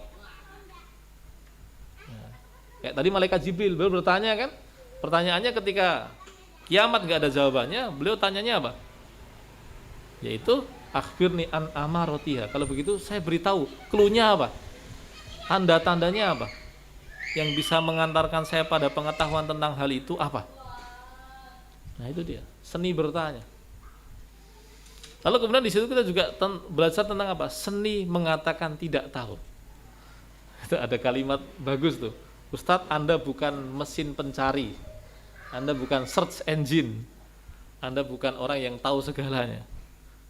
Kayak tadi malaikat Jibril, beliau bertanya kan, pertanyaannya ketika kiamat nggak ada jawabannya, beliau tanyanya apa? Yaitu akhbirni an amarotiha. Kalau begitu saya beritahu cluenya apa, tanda-tandanya apa, yang bisa mengantarkan saya pada pengetahuan tentang hal itu apa. Nah itu dia, seni bertanya. Lalu kemudian di situ kita juga belajar tentang apa? Seni mengatakan tidak tahu. Itu ada kalimat bagus tuh. Ustadz, Anda bukan mesin pencari, Anda bukan search engine, Anda bukan orang yang tahu segalanya.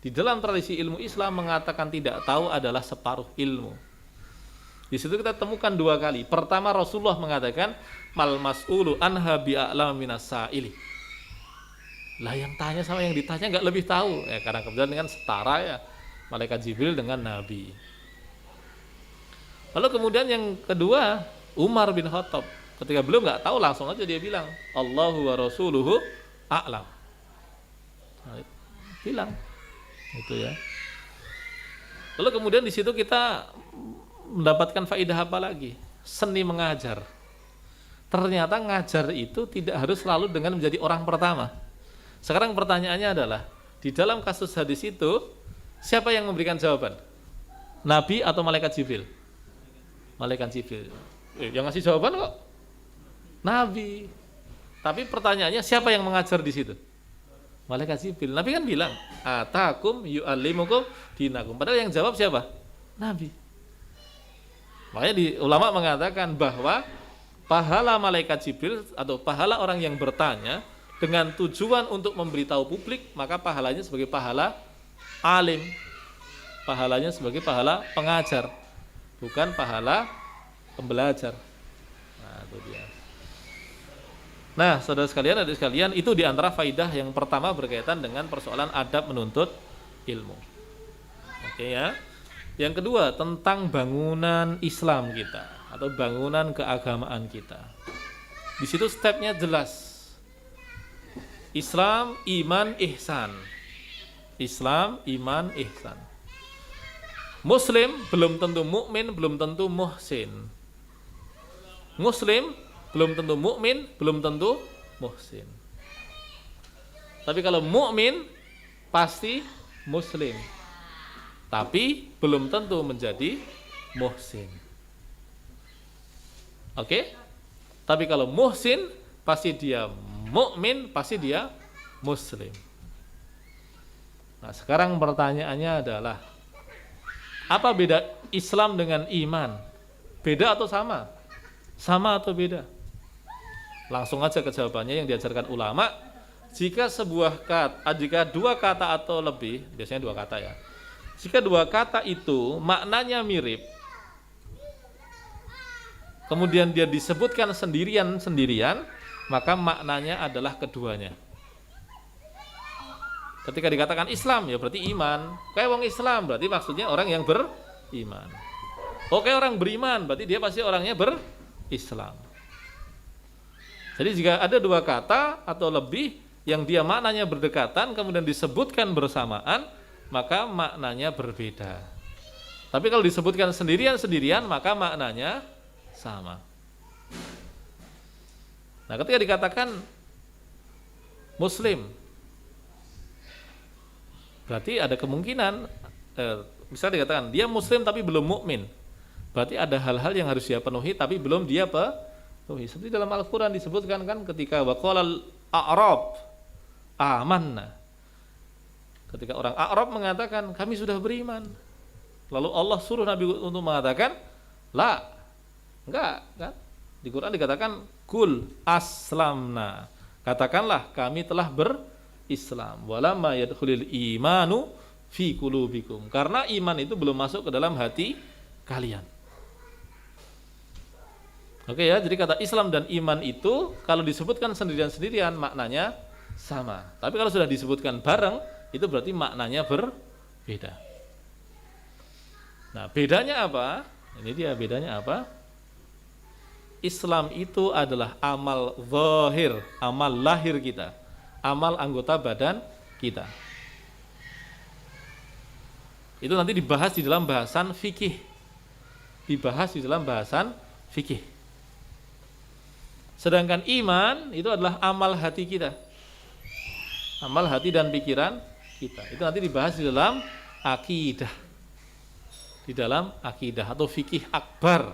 Di dalam tradisi ilmu Islam mengatakan tidak tahu adalah separuh ilmu. Di situ kita temukan dua kali. Pertama Rasulullah mengatakan mal mas'ulu anha bi'a'lam minas sa'ili. Lah yang tanya sama yang ditanya nggak lebih tahu. Ya karena kebetulan dengan setara ya malaikat Jibril dengan Nabi. Lalu kemudian yang kedua Umar bin Khattab. Ketika beliau nggak tahu langsung aja dia bilang Allahu wa rasuluhu a'lam. Nah, bilang itu ya. Lalu kemudian di situ kita mendapatkan faedah apa lagi? Seni mengajar. Ternyata ngajar itu tidak harus selalu dengan menjadi orang pertama. Sekarang pertanyaannya adalah, di dalam kasus hadis itu, siapa yang memberikan jawaban? Nabi atau malaikat Jibril? Malaikat Jibril. Yang ngasih jawaban kok Nabi. Tapi pertanyaannya siapa yang mengajar di situ? Malaikat Jibril. Nabi kan bilang, atakum yu'allimukum dinakum. Padahal yang jawab siapa? Nabi. Makanya ulama mengatakan bahwa pahala malaikat Jibril atau pahala orang yang bertanya dengan tujuan untuk memberitahu publik, maka pahalanya sebagai pahala alim, pahalanya sebagai pahala pengajar, bukan pahala pembelajar. Nah itu dia. Nah saudara sekalian, adik sekalian, itu diantara faidah yang pertama berkaitan dengan persoalan adab menuntut ilmu. Oke ya. Yang kedua tentang bangunan Islam kita atau bangunan keagamaan kita. Di situ stepnya jelas. Islam, iman, ihsan. Islam, iman, ihsan. Muslim belum tentu mukmin, belum tentu muhsin. Muslim belum tentu mukmin, belum tentu muhsin. Tapi kalau mukmin pasti muslim. Tapi belum tentu menjadi muhsin. Oke? Tapi kalau muhsin pasti dia mukmin, pasti dia muslim. Nah, sekarang pertanyaannya adalah apa beda Islam dengan iman? Beda atau sama? Sama atau beda? Langsung aja ke jawabannya yang diajarkan ulama. Jika dua kata atau lebih, biasanya dua kata ya. Jika dua kata itu maknanya mirip, kemudian dia disebutkan sendirian-sendirian, maka maknanya adalah keduanya. Ketika dikatakan Islam, ya berarti iman. Kayak wong Islam, berarti maksudnya orang yang beriman. Oke, orang beriman, berarti dia pasti orangnya berislam. Jadi jika ada dua kata atau lebih yang dia maknanya berdekatan, kemudian disebutkan bersamaan, maka maknanya berbeda. Tapi kalau disebutkan sendirian-sendirian, maka maknanya sama. Nah, ketika dikatakan Muslim, berarti ada kemungkinan, misalnya dikatakan dia Muslim tapi belum mukmin. Berarti ada hal-hal yang harus dia penuhi tapi belum dia penuhi. Seperti dalam Al-Quran disebutkan kan ketika waqalal a'rab amanna. Ketika orang A'rab mengatakan kami sudah beriman. Lalu Allah suruh Nabi untuk mengatakan la. Enggak, kan? Di Quran dikatakan kul aslamna. Katakanlah kami telah berislam. Walamma yadkhulul imanu fi qulubikum. Karena iman itu belum masuk ke dalam hati kalian. Oke ya, jadi kata Islam dan iman itu kalau disebutkan sendirian-sendirian maknanya sama. Tapi kalau sudah disebutkan bareng, itu berarti maknanya berbeda. Nah, bedanya apa? Ini dia bedanya apa? Islam itu adalah amal zahir, amal lahir kita, amal anggota badan kita. Itu nanti dibahas di dalam bahasan fikih. Dibahas di dalam bahasan fikih. Sedangkan iman itu adalah amal hati kita. Amal hati dan pikiran kita. Itu nanti dibahas di dalam akidah. Di dalam akidah atau fikih akbar.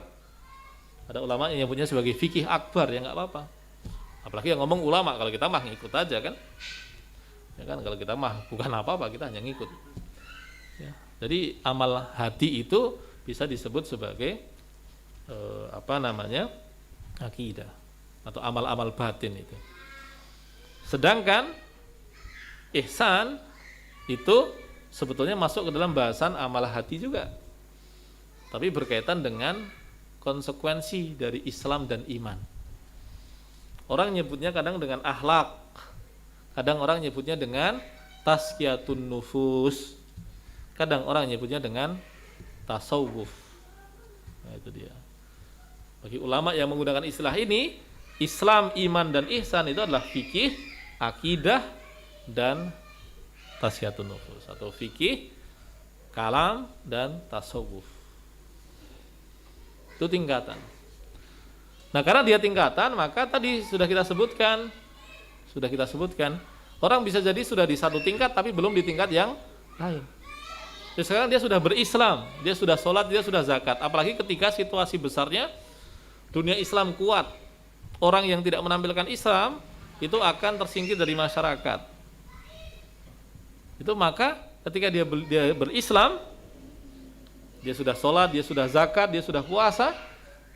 Ada ulama yang nyebutnya sebagai fikih akbar, ya nggak apa-apa. Apalagi yang ngomong ulama, kalau kita mah ngikut aja kan. Ya kan, kalau kita mah bukan apa-apa, kita hanya ngikut. Ya. Jadi amal hati itu bisa disebut sebagai akidah atau amal-amal batin itu. Sedangkan ihsan itu sebetulnya masuk ke dalam bahasan amal hati juga, tapi berkaitan dengan konsekuensi dari Islam dan iman. Orang nyebutnya kadang dengan akhlak, kadang orang nyebutnya dengan tazkiyatun nufus, kadang orang nyebutnya dengan tasawuf. Nah, itu dia. Bagi ulama yang menggunakan istilah ini, Islam, iman, dan ihsan itu adalah fikih, akidah, dan tazkiyatun nufus atau fikih, kalam, dan tasawuf. Itu tingkatan. Nah, karena dia tingkatan, maka tadi sudah kita sebutkan, orang bisa jadi sudah di satu tingkat tapi belum di tingkat yang lain. Jadi sekarang dia sudah berislam, dia sudah sholat, dia sudah zakat. Apalagi ketika situasi besarnya dunia Islam kuat, orang yang tidak menampilkan Islam itu akan tersingkir dari masyarakat. Itu maka ketika dia berislam, dia sudah sholat, dia sudah zakat, dia sudah puasa,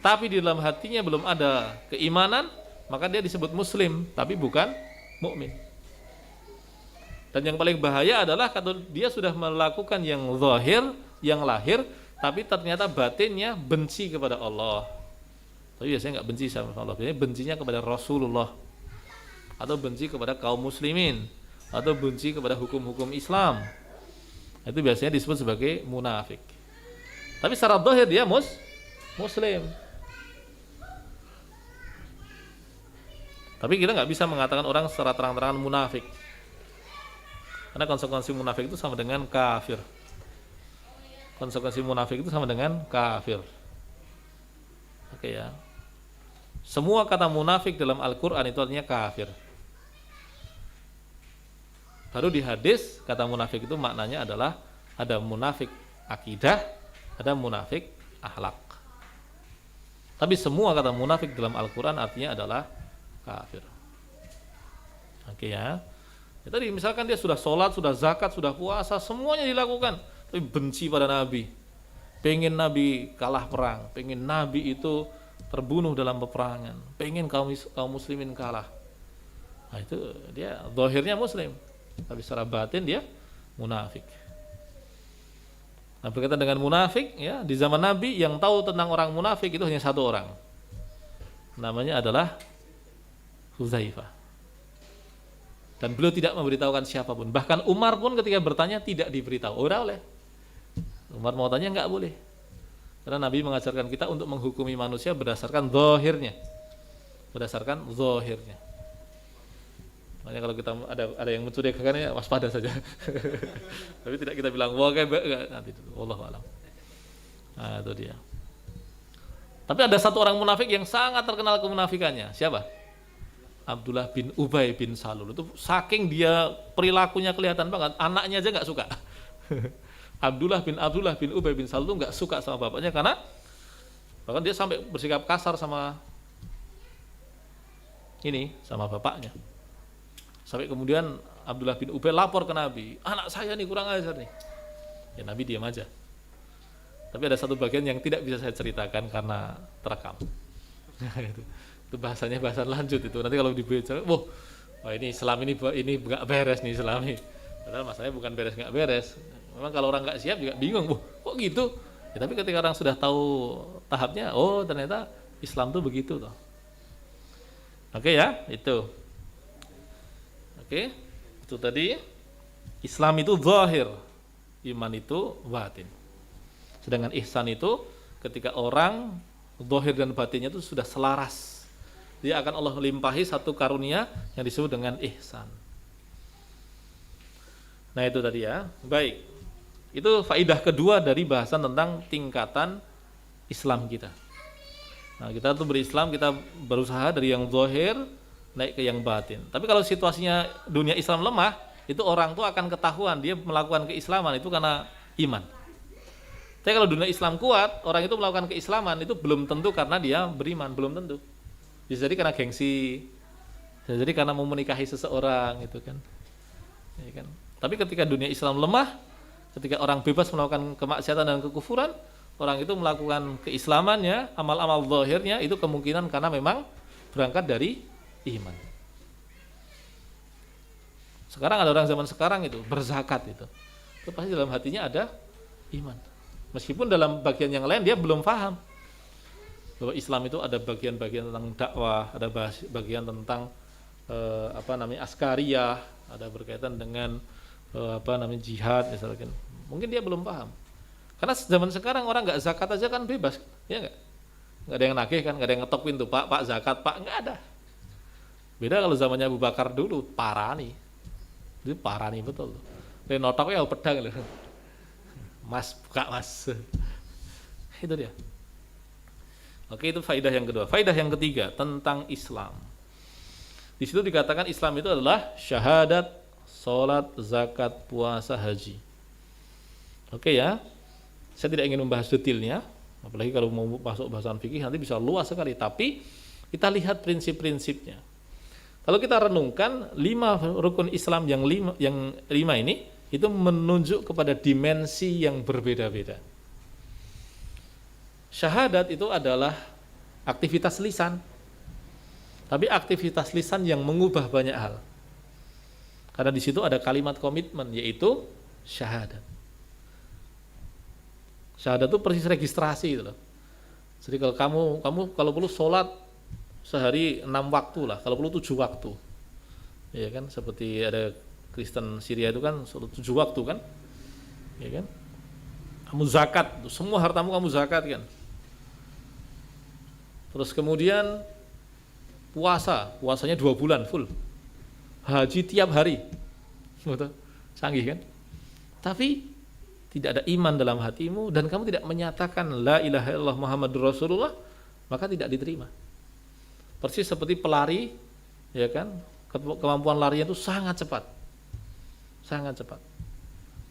tapi di dalam hatinya belum ada keimanan, maka dia disebut muslim, tapi bukan mukmin. Dan yang paling bahaya adalah kalau dia sudah melakukan yang zahir, yang lahir, tapi ternyata batinnya benci kepada Allah. Tapi biasanya nggak benci sama Allah, biasanya bencinya kepada Rasulullah, atau benci kepada kaum muslimin, atau benci kepada hukum-hukum Islam. Itu biasanya disebut sebagai munafik. Tapi secara zahir dia muslim. Tapi kita nggak bisa mengatakan orang secara terang-terangan munafik, karena konsekuensi munafik itu sama dengan kafir. Konsekuensi munafik itu sama dengan kafir. Oke ya. Semua kata munafik dalam Al-Quran itu artinya kafir. Baru di hadis kata munafik itu maknanya adalah ada munafik akidah, ada munafik akhlak. Tapi semua kata munafik dalam Al-Quran artinya adalah kafir. Oke ya. Ya, tadi misalkan dia sudah sholat, sudah zakat, sudah puasa, semuanya dilakukan, tapi benci pada Nabi, pengen Nabi kalah perang, pengen Nabi itu terbunuh dalam peperangan, pengen kaum muslimin kalah. Nah, itu dia zahirnya muslim, tapi secara batin dia munafik. Nah, berkaitan dengan munafik, ya, di zaman Nabi yang tahu tentang orang munafik itu hanya satu orang. Namanya adalah Hudzaifah. Dan beliau tidak memberitahukan siapapun. Bahkan Umar pun ketika bertanya tidak diberitahu. Ora oleh. Umar mau tanya enggak boleh. Karena Nabi mengajarkan kita untuk menghukumi manusia berdasarkan zahirnya. Berdasarkan zahirnya. Makanya kalau kita ada yang mencurigakan ya waspada saja. Tapi tidak kita bilang wah kayak nanti itu. Wallahu a'lam. Nah, itu dia. Tapi ada satu orang munafik yang sangat terkenal kemunafikannya. Siapa? Abdullah bin Ubay bin Salul. Itu saking dia perilakunya kelihatan banget, anaknya aja nggak suka. Abdullah bin Ubay bin Salul itu nggak suka sama bapaknya karena bahkan dia sampai bersikap kasar sama bapaknya. Sampai kemudian Abdullah bin Ubay lapor ke Nabi, anak saya nih kurang ajar nih. Ya Nabi diam aja. Tapi ada satu bagian yang tidak bisa saya ceritakan karena terekam. Itu bahasanya bahasa lanjut itu. Nanti kalau dibaca, wah ini Islam ini nggak beres nih Islam ini. Padahal masalahnya bukan beres nggak beres. Memang kalau orang nggak siap juga bingung, kok gitu? Ya, tapi ketika orang sudah tahu tahapnya, oh ternyata Islam tuh begitu toh. Oke ya, itu. Oke, itu tadi Islam itu zahir, iman itu batin. Sedangkan ihsan itu ketika orang zahir dan batinnya itu sudah selaras, dia akan Allah limpahi satu karunia yang disebut dengan ihsan. Nah itu tadi ya. Baik, itu faidah kedua dari bahasan tentang tingkatan Islam kita. Nah kita tuh berislam, kita berusaha dari yang zahir naik ke yang batin. Tapi kalau situasinya dunia Islam lemah, itu orang tuh akan ketahuan dia melakukan keislaman itu karena iman. Tapi kalau dunia Islam kuat, orang itu melakukan keislaman itu belum tentu karena dia beriman, belum tentu. Bisa jadi karena gengsi, bisa jadi karena mau menikahi seseorang gitu kan. Ya kan? Tapi ketika dunia Islam lemah, ketika orang bebas melakukan kemaksiatan dan kekufuran, orang itu melakukan keislamannya, amal-amal zahirnya itu kemungkinan karena memang berangkat dari iman. Sekarang ada orang zaman sekarang itu berzakat itu pasti dalam hatinya ada iman. Meskipun dalam bagian yang lain dia belum paham bahwa Islam itu ada bagian-bagian tentang dakwah, ada bagian tentang askariyah, ada berkaitan dengan jihad misalkan. Mungkin dia belum paham. Karena zaman sekarang orang nggak zakat aja kan bebas, ya nggak ada yang nagih kan, nggak ada yang ngetok pintu, Pak zakat Pak, nggak ada. Beda kalau zamannya Abu Bakar dulu, parah nih, itu parah nih betul. Dia notoknya pedang loh, Mas buka Mas, itu dia. Oke, itu faidah yang kedua. Faidah yang ketiga tentang Islam. Di situ dikatakan Islam itu adalah syahadat, sholat, zakat, puasa, haji. Oke ya. Saya tidak ingin membahas detailnya, apalagi kalau mau masuk bahasan fikih nanti bisa luas sekali. Tapi kita lihat prinsip-prinsipnya. Kalau kita renungkan 5 rukun Islam yang lima ini itu menunjuk kepada dimensi yang berbeda-beda. Syahadat itu adalah aktivitas lisan, tapi aktivitas lisan yang mengubah banyak hal. Karena di situ ada kalimat komitmen yaitu syahadat. Syahadat itu persis registrasi gitu loh. Jadi kalau kamu kalau perlu sholat sehari 6 waktu lah, kalau perlu 7 waktu. Ya kan, seperti ada Kristen Syria itu kan 7 waktu kan. Ya kan? Kamu zakat, semua hartamu kamu zakat kan. Terus kemudian puasanya 2 bulan full. Haji tiap hari. Betul? Canggih kan? Tapi tidak ada iman dalam hatimu dan kamu tidak menyatakan la ilaha illallah Muhammadur Rasulullah, maka tidak diterima. Persis seperti pelari, ya kan? Kemampuan larinya itu sangat cepat. Sangat cepat.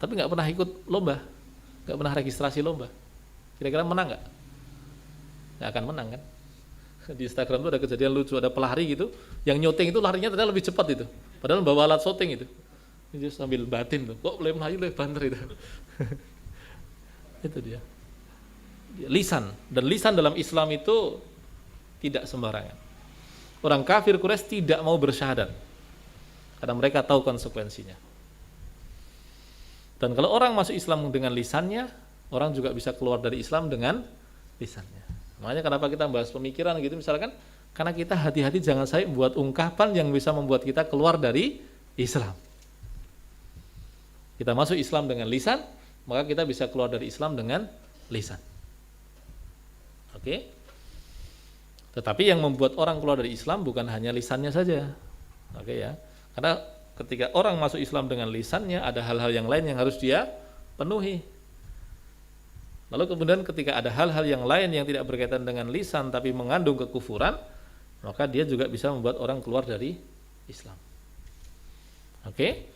Tapi nggak pernah ikut lomba, nggak pernah registrasi lomba. Kira-kira menang nggak? Nggak akan menang kan? Di Instagram tuh ada kejadian lucu, ada pelari gitu, yang nyoteng itu larinya ternyata lebih cepat itu. Padahal bawa alat syuting itu. Ini sambil batin tuh, kok boleh melayu lebih banter itu. Itu dia. Lisan, dan lisan dalam Islam itu tidak sembarangan. Orang kafir Quraisy tidak mau bersyahadat karena mereka tahu konsekuensinya. Dan kalau orang masuk Islam dengan lisannya, orang juga bisa keluar dari Islam dengan lisannya. Makanya kenapa kita bahas pemikiran gitu misalkan, karena kita hati-hati jangan sampai buat ungkapan yang bisa membuat kita keluar dari Islam. Kita masuk Islam dengan lisan, maka kita bisa keluar dari Islam dengan lisan. Oke? Tetapi yang membuat orang keluar dari Islam bukan hanya lisannya saja. Oke ya. Karena ketika orang masuk Islam dengan lisannya, ada hal-hal yang lain yang harus dia penuhi. Lalu kemudian ketika ada hal-hal yang lain yang tidak berkaitan dengan lisan tapi mengandung kekufuran, maka dia juga bisa membuat orang keluar dari Islam. Oke?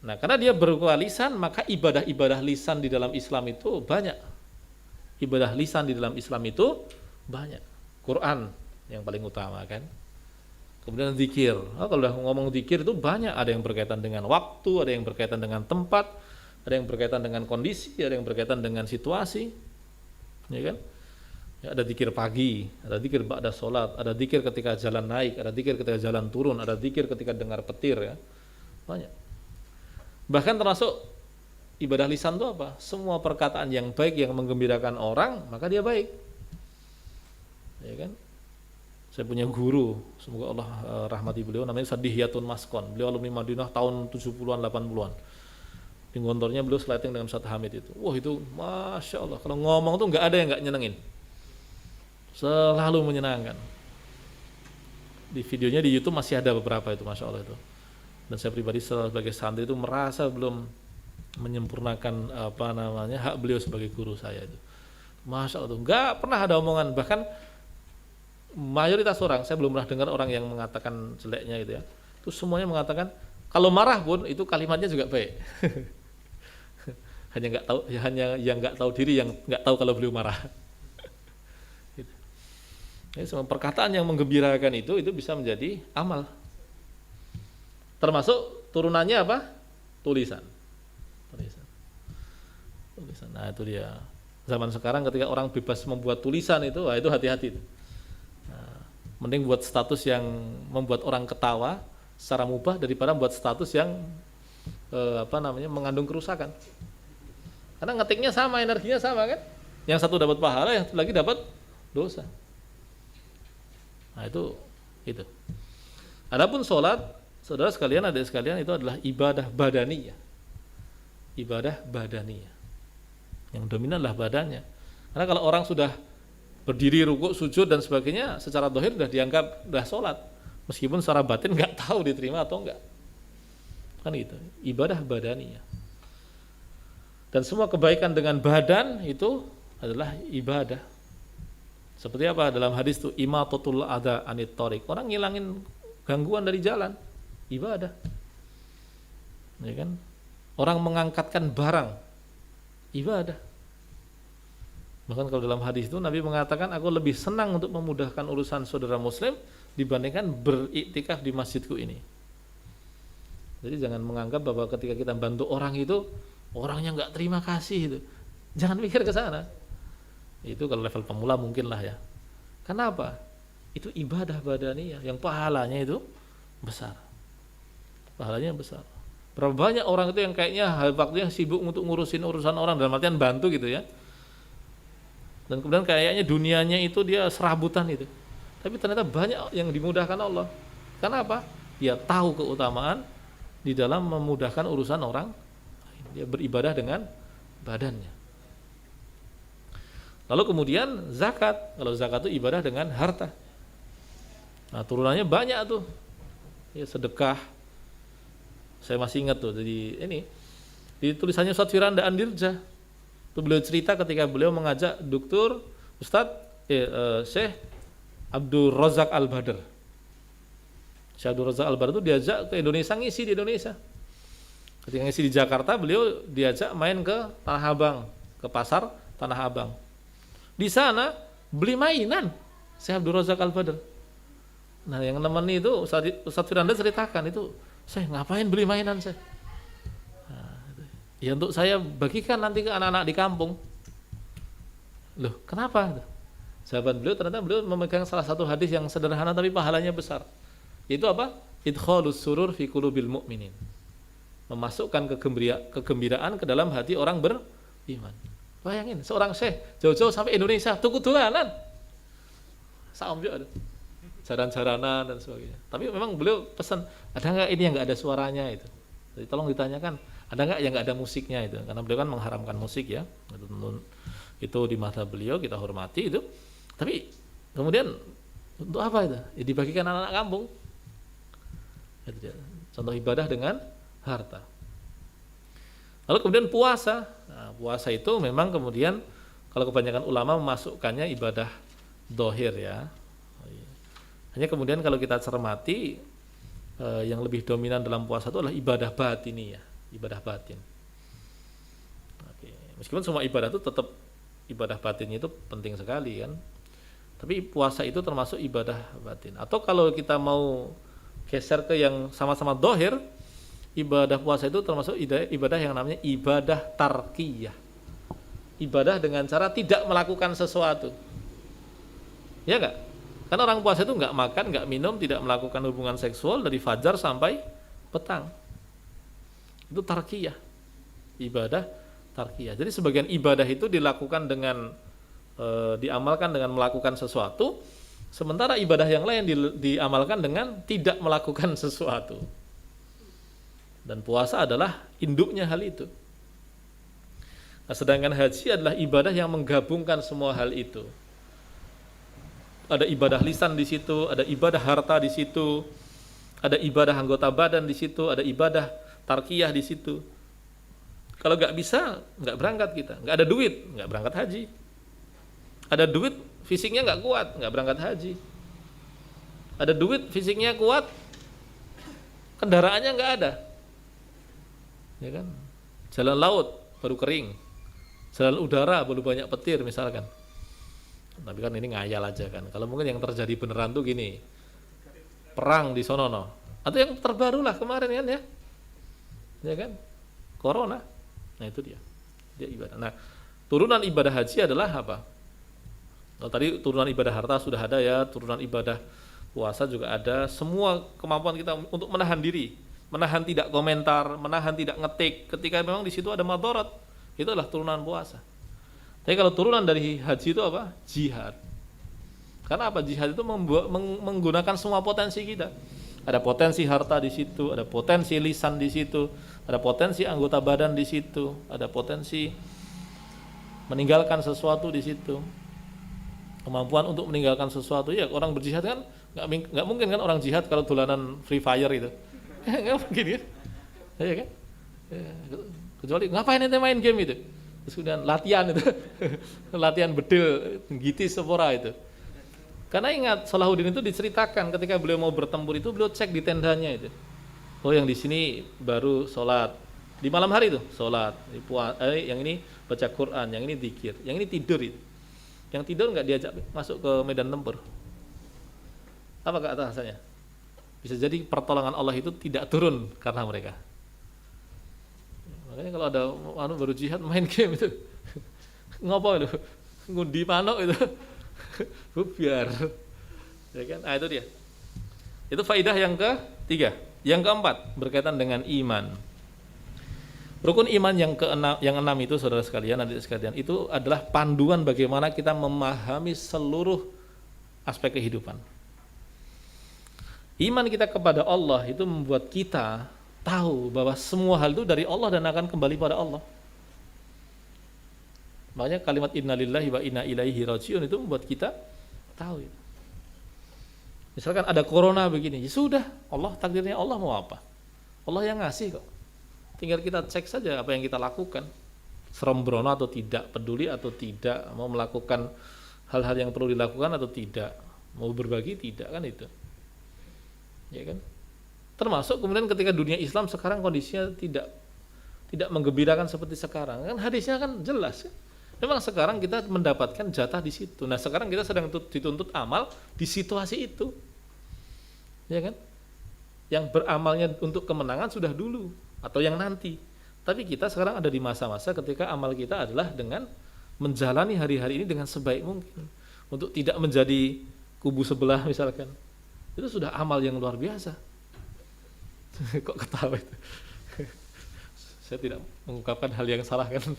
Nah, karena dia berupa lisan, maka ibadah-ibadah lisan di dalam Islam itu banyak. Ibadah lisan di dalam Islam itu banyak. Quran yang paling utama kan. Kemudian zikir. Kalau udah ngomong zikir itu banyak, ada yang berkaitan dengan waktu, ada yang berkaitan dengan tempat, ada yang berkaitan dengan kondisi, ada yang berkaitan dengan situasi. Ya kan? Ya, ada zikir pagi, ada zikir ba'da sholat, ada zikir ketika jalan naik, ada zikir ketika jalan turun, ada zikir ketika dengar petir ya. Banyak. Bahkan termasuk ibadah lisan itu apa? Semua perkataan yang baik yang menggembirakan orang, maka dia baik. Ya kan? Saya punya guru, semoga Allah rahmati beliau, namanya Ustaz Dihyatun Maskon. Beliau alumni Madinah tahun 70-an 80-an. Di kantornya beliau sliding dengan Ustaz Hamid itu. Wah, itu Masya Allah, kalau ngomong tuh nggak ada yang nggak nyenengin. Selalu menyenangkan. Di videonya di YouTube masih ada beberapa itu, Masya Allah itu. Dan saya pribadi sebagai santri itu merasa belum menyempurnakan hak beliau sebagai guru saya itu. Masya Allah tuh nggak pernah ada omongan, bahkan mayoritas orang, saya belum pernah dengar orang yang mengatakan jeleknya itu ya. Itu semuanya mengatakan kalau marah pun itu kalimatnya juga baik. Hanya nggak tahu, hanya yang nggak tahu diri yang nggak tahu kalau beliau marah. Gitu. Ya, semua perkataan yang menggembirakan itu bisa menjadi amal. Termasuk turunannya apa? Tulisan. Nah itu dia. Zaman sekarang ketika orang bebas membuat tulisan itu, itu hati-hati. Mending buat status yang membuat orang ketawa secara mubah daripada buat status yang mengandung kerusakan. Karena ngetiknya sama, energinya sama kan? Yang satu dapat pahala, yang satu lagi dapat dosa. Nah itu. Adapun sholat, saudara sekalian, adik sekalian, itu adalah ibadah badaniyah. Ibadah badaniyah. Yang dominan adalah badannya. Karena kalau orang sudah berdiri, rukuk, sujud dan sebagainya, secara zahir sudah dianggap sudah sholat, meskipun secara batin nggak tahu diterima atau enggak, kan itu ibadah badaniyah. Dan semua kebaikan dengan badan itu adalah ibadah. Seperti apa dalam hadis itu, imatatul adza anit thoriq, orang ngilangin gangguan dari jalan, ibadah. Ya kan? Orang mengangkatkan barang, ibadah. Bahkan kalau dalam hadis itu Nabi mengatakan, aku lebih senang untuk memudahkan urusan saudara muslim dibandingkan beriktikaf di masjidku ini. Jadi jangan menganggap bahwa ketika kita bantu orang itu orangnya nggak terima kasih itu. Jangan mikir ke sana. Itu kalau level pemula mungkin lah ya. Kenapa? Itu ibadah badaniyah yang pahalanya itu besar. Pahalanya besar. Berapa banyak orang itu yang kayaknya waktunya sibuk untuk ngurusin urusan orang, dalam artian bantu gitu ya. Dan kemudian kayaknya dunianya itu dia serabutan itu. Tapi ternyata banyak yang dimudahkan Allah. Kenapa? Dia tahu keutamaan di dalam memudahkan urusan orang. Dia beribadah dengan badannya. Lalu kemudian zakat. Kalau zakat itu ibadah dengan harta. Nah turunannya banyak tuh. Ya sedekah. Saya masih ingat tuh. Jadi ini di tulisannya Ustaz Firanda Andirja. Itu beliau cerita ketika beliau mengajak Dr. Ustadz Syekh Abdul Razak Al-Badr. Syekh Abdul Razak Al-Badr itu diajak ke Indonesia, ngisi di Indonesia. Ketika ngisi di Jakarta, beliau diajak main ke Tanah Abang, ke pasar Tanah Abang. Di sana beli mainan Syekh Abdul Razak Al-Badr. Nah yang nemeni itu Ustadz Firanda ceritakan itu, saya ngapain beli mainan saya? Ya untuk saya bagikan nanti ke anak-anak di kampung. Loh kenapa? Sahabat beliau ternyata beliau memegang salah satu hadis yang sederhana tapi pahalanya besar. Itu apa? Idkhalus surur fi qulubil mu'minin. Memasukkan kegembiraan ke dalam hati orang beriman. iman. Bayangin seorang syekh jauh-jauh sampai Indonesia tuku dolanan. Saomjo ada. Jaran-jaranan dan sebagainya. Tapi memang beliau pesan, ada nggak ini yang nggak ada suaranya itu. Jadi tolong ditanyakan, ada nggak yang nggak ada musiknya itu. Karena beliau kan mengharamkan musik ya. Itu di mata beliau kita hormati itu. Tapi kemudian untuk apa itu? Ya dibagikan anak-anak kampung. Itu dia. Contoh ibadah dengan harta. Lalu kemudian puasa. Nah, puasa itu memang kemudian kalau kebanyakan ulama memasukkannya ibadah dohir ya. Hanya kemudian kalau kita cermati yang lebih dominan dalam puasa itu adalah ibadah batini ya, ibadah batin. Oke. Meskipun semua ibadah itu tetap ibadah batinnya itu penting sekali kan. Tapi puasa itu termasuk ibadah batin. Atau kalau kita mau geser ke yang sama-sama dohir, ibadah puasa itu termasuk ibadah yang namanya ibadah tarkiyah. Ibadah dengan cara tidak melakukan sesuatu. Ya enggak? Karena orang puasa itu nggak makan, nggak minum, tidak melakukan hubungan seksual dari fajar sampai petang. Itu tarkiyah, ibadah tarkiyah. Jadi sebagian ibadah itu dilakukan dengan diamalkan dengan melakukan sesuatu, sementara ibadah yang lain diamalkan dengan tidak melakukan sesuatu. Dan puasa adalah induknya hal itu. Nah, sedangkan haji adalah ibadah yang menggabungkan semua hal itu. Ada ibadah lisan di situ, ada ibadah harta di situ, ada ibadah anggota badan di situ, ada ibadah tarkiyah di situ. Kalau nggak bisa, nggak berangkat kita. Nggak ada duit, nggak berangkat haji. Ada duit, fisiknya nggak kuat, nggak berangkat haji. Ada duit, fisiknya kuat, kendaraannya nggak ada. Ya kan? Jalan laut baru kering, jalan udara baru banyak petir misalkan. Tapi kan ini ngayal aja kan. Kalau mungkin yang terjadi beneran tuh gini, perang di sono, atau yang terbaru lah kemarin kan ya kan, corona. Nah itu dia ibadah. Nah turunan ibadah haji adalah apa? Kalau tadi turunan ibadah harta sudah ada ya, turunan ibadah puasa juga ada. Semua kemampuan kita untuk menahan diri, menahan tidak komentar, menahan tidak ngetik, ketika memang di situ ada madarat, itu adalah turunan puasa. Tapi kalau turunan dari haji itu apa? Jihad. Karena apa? Jihad itu menggunakan semua potensi kita. Ada potensi harta di situ, ada potensi lisan di situ, ada potensi anggota badan di situ, ada potensi meninggalkan sesuatu di situ. Kemampuan untuk meninggalkan sesuatu ya, orang berjihad kan nggak mungkin kan orang jihad kalau dolanan Free Fire itu. Nggak mungkin kan? Ya kan? Kecuali ngapain ente main game itu? Terus kemudian latihan itu, latihan bedil, gitis sepora itu. Karena ingat, Salahuddin itu diceritakan ketika beliau mau bertempur itu, beliau cek di tendanya itu. Oh yang di sini baru sholat, di malam hari itu sholat, yang ini baca Quran, yang ini dzikir, yang ini tidur itu. Yang tidur nggak diajak masuk ke medan tempur. Apa kata rasanya? Bisa jadi pertolongan Allah itu tidak turun karena mereka. Makanya kalau ada baru jihad main game itu ngopo itu ngundi panok itu biar ya kan. Itu dia, itu faidah yang ketiga. Yang keempat berkaitan dengan iman. Rukun iman yang enam itu saudara sekalian, adik sekalian, itu adalah panduan bagaimana kita memahami seluruh aspek kehidupan. Iman kita kepada Allah itu membuat kita tahu bahwa semua hal itu dari Allah dan akan kembali pada Allah. Makanya kalimat innalillahi wa inna ilaihi rajiun itu membuat kita tahu. Misalkan ada corona begini, ya sudah, Allah takdirnya Allah mau apa? Allah yang ngasih kok. Tinggal kita cek saja apa yang kita lakukan. Sembrono atau tidak, peduli atau tidak, mau melakukan hal-hal yang perlu dilakukan atau tidak, mau berbagi tidak, kan itu. Ya kan? Termasuk kemudian ketika dunia Islam sekarang kondisinya tidak menggembirakan seperti sekarang. Kan hadisnya kan jelas kan? Memang sekarang kita mendapatkan jatah di situ. Nah, sekarang kita sedang dituntut amal di situasi itu. Ya kan? Yang beramalnya untuk kemenangan sudah dulu atau yang nanti. Tapi kita sekarang ada di masa-masa ketika amal kita adalah dengan menjalani hari-hari ini dengan sebaik mungkin. Untuk tidak menjadi kubu sebelah misalkan. Itu sudah amal yang luar biasa. Kok ketawa itu? Saya tidak mengungkapkan hal yang salah kan?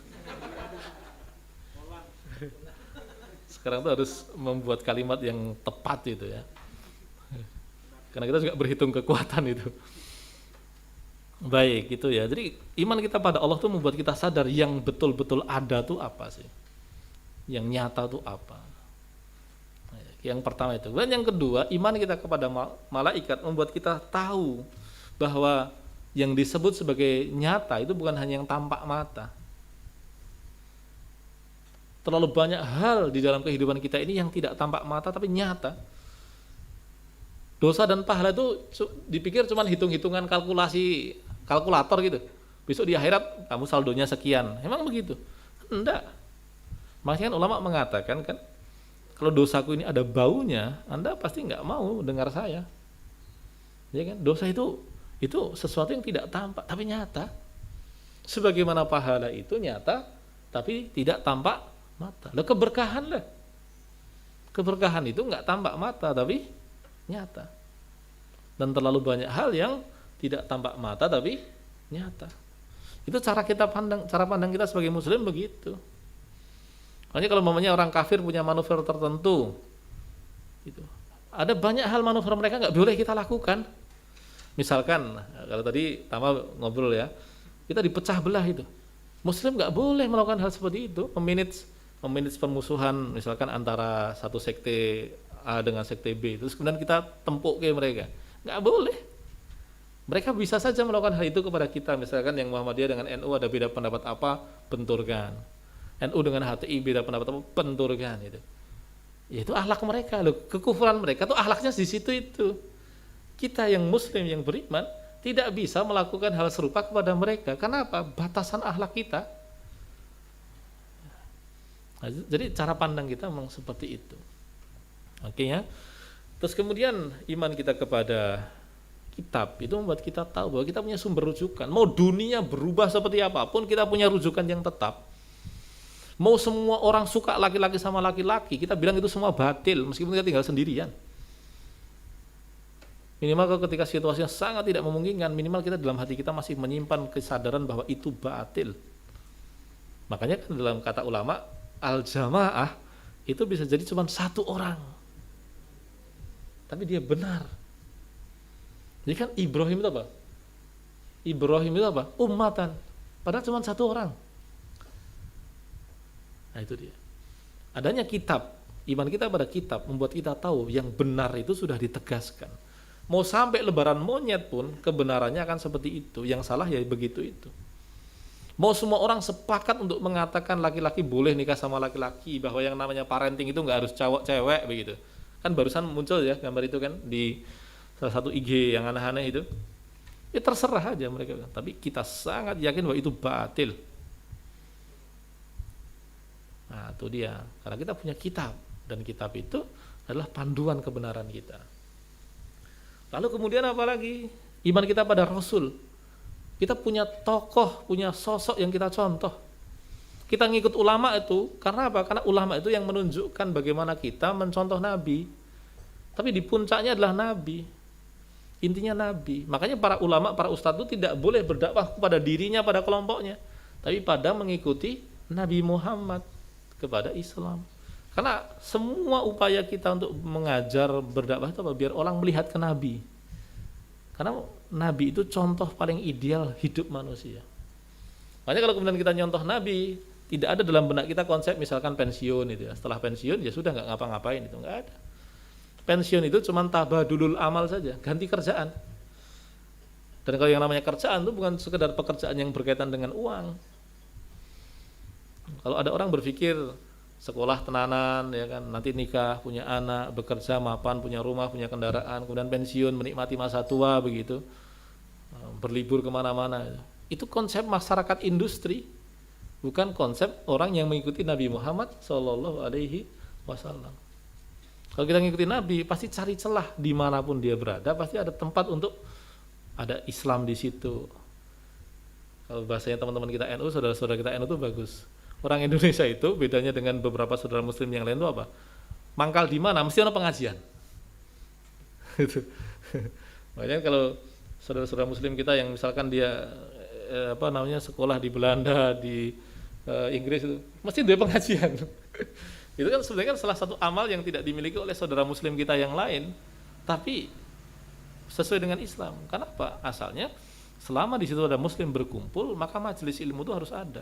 Sekarang tuh harus membuat kalimat yang tepat itu ya. Karena kita juga berhitung kekuatan itu. Baik, gitu ya. Jadi iman kita pada Allah tuh membuat kita sadar yang betul-betul ada tuh apa sih? Yang nyata tuh apa? Yang pertama itu. Dan yang kedua, iman kita kepada malaikat membuat kita tahu bahwa yang disebut sebagai nyata itu bukan hanya yang tampak mata. Terlalu banyak hal di dalam kehidupan kita ini yang tidak tampak mata tapi nyata. Dosa dan pahala itu dipikir cuma hitung-hitungan kalkulator gitu. Besok di akhirat kamu saldonya sekian. Emang begitu? Enggak. Makanya kan ulama mengatakan kan, kalau dosaku ini ada baunya, Anda pasti nggak mau dengar saya. Ya kan? Dosa itu sesuatu yang tidak tampak tapi nyata. Sebagaimana pahala itu nyata tapi tidak tampak mata. Lah keberkahan lah. Keberkahan itu nggak tampak mata tapi nyata. Dan terlalu banyak hal yang tidak tampak mata tapi nyata. Itu cara pandang kita sebagai muslim begitu. Hanya kalau mamanya orang kafir punya manuver tertentu, gitu. Ada banyak hal manuver mereka nggak boleh kita lakukan. Misalkan kalau tadi Tama ngobrol ya, kita dipecah belah itu. Muslim nggak boleh melakukan hal seperti itu, memanage permusuhan misalkan antara satu sekte A dengan sekte B, terus kemudian kita tempuk ke mereka. Nggak boleh. Mereka bisa saja melakukan hal itu kepada kita, misalkan yang Muhammadiyah dengan NU ada beda pendapat apa, benturkan. NU dengan HTI beda pendapat apa, benturkan itu. Ya itu akhlak mereka loh, kekufuran mereka tuh akhlaknya di situ itu. Kita yang muslim yang beriman tidak bisa melakukan hal serupa kepada mereka. Karena apa? Batasan akhlak kita. Nah, jadi cara pandang kita memang seperti itu. Oke ya. Terus kemudian iman kita kepada kitab itu membuat kita tahu bahwa kita punya sumber rujukan. Mau dunia berubah seperti apapun, kita punya rujukan yang tetap. Mau semua orang suka laki-laki sama laki-laki, kita bilang itu semua batil meskipun kita tinggal sendirian. Minimal ketika situasinya sangat tidak memungkinkan, minimal kita dalam hati kita masih menyimpan kesadaran bahwa itu batil. Makanya kan dalam kata ulama, al-jamaah itu bisa jadi cuma satu orang, tapi dia benar. Jadi kan Ibrahim itu apa? Ibrahim itu apa? Ummatan, padahal cuma satu orang. Nah itu dia. Adanya kitab, iman kita pada kitab membuat kita tahu yang benar itu sudah ditegaskan. Mau sampai lebaran monyet pun kebenarannya akan seperti itu, yang salah ya begitu itu. Mau semua orang sepakat untuk mengatakan laki-laki boleh nikah sama laki-laki, bahwa yang namanya parenting itu nggak harus cewek begitu. Kan barusan muncul ya gambar itu kan di salah satu IG yang aneh-aneh itu. Ya terserah aja mereka, tapi kita sangat yakin bahwa itu batil. Nah itu dia, karena kita punya kitab, dan kitab itu adalah panduan kebenaran kita. Lalu kemudian apa lagi? Iman kita pada Rasul. Kita punya tokoh, punya sosok yang kita contoh. Kita ngikut ulama itu, karena apa? Karena ulama itu yang menunjukkan bagaimana kita mencontoh Nabi. Tapi di puncaknya adalah Nabi. Intinya Nabi. Makanya para ulama, para ustadz itu tidak boleh berdakwah kepada dirinya, pada kelompoknya, tapi pada mengikuti Nabi Muhammad, kepada Islam. Karena semua upaya kita untuk mengajar berdakwah itu apa? Biar orang melihat ke Nabi. Karena Nabi itu contoh paling ideal hidup manusia. Makanya kalau kemudian kita nyontoh Nabi, tidak ada dalam benak kita konsep misalkan pensiun itu ya. Setelah pensiun ya sudah nggak ngapa-ngapain, itu nggak ada. Pensiun itu cuma tabadulul amal saja, ganti kerjaan. Dan kalau yang namanya kerjaan itu bukan sekedar pekerjaan yang berkaitan dengan uang. Kalau ada orang berpikir sekolah tenanan ya kan, nanti nikah, punya anak, bekerja, mapan, punya rumah, punya kendaraan, kemudian pensiun, menikmati masa tua begitu, berlibur kemana-mana, itu konsep masyarakat industri, bukan konsep orang yang mengikuti Nabi Muhammad SAW. Kalau kita ngikutin Nabi, pasti cari celah dimanapun dia berada, pasti ada tempat untuk ada Islam di situ. Kalau bahasanya teman-teman kita NU, saudara-saudara kita NU itu bagus. Orang Indonesia itu bedanya dengan beberapa saudara muslim yang lain itu apa? Mangkal di mana? Mesti ada pengajian. Gitu. Makanya kalau saudara-saudara muslim kita yang misalkan dia sekolah di Belanda, di Inggris itu mesti ada pengajian. Itu kan sebenarnya kan salah satu amal yang tidak dimiliki oleh saudara muslim kita yang lain, tapi sesuai dengan Islam. Kenapa? Asalnya selama di situ ada muslim berkumpul, maka majelis ilmu itu harus ada.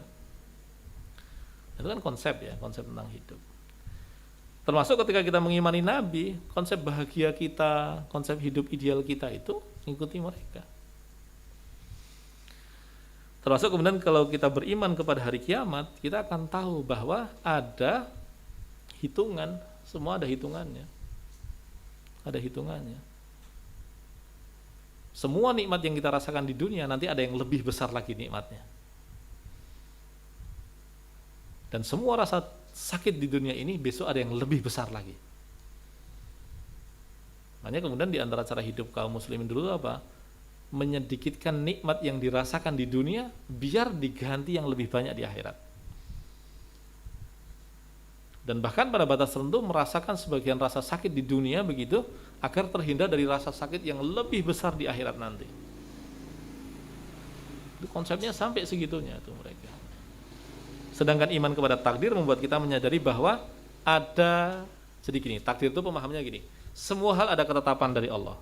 Itu kan konsep ya, konsep tentang hidup. Termasuk ketika kita mengimani Nabi, konsep bahagia kita, konsep hidup ideal kita itu mengikuti mereka. Termasuk kemudian kalau kita beriman kepada hari kiamat, kita akan tahu bahwa ada hitungan, semua ada hitungannya. Ada hitungannya. Semua nikmat yang kita rasakan di dunia nanti ada yang lebih besar lagi nikmatnya. Dan semua rasa sakit di dunia ini besok ada yang lebih besar lagi. Makanya kemudian di antara cara hidup kaum muslimin dulu apa? Menyedikitkan nikmat yang dirasakan di dunia biar diganti yang lebih banyak di akhirat. Dan bahkan pada batas tertentu merasakan sebagian rasa sakit di dunia begitu agar terhindar dari rasa sakit yang lebih besar di akhirat nanti. Itu konsepnya sampai segitunya tuh mereka. Sedangkan iman kepada takdir membuat kita menyadari bahwa ada, jadi gini, takdir itu pemahamannya gini, semua hal ada ketetapan dari Allah.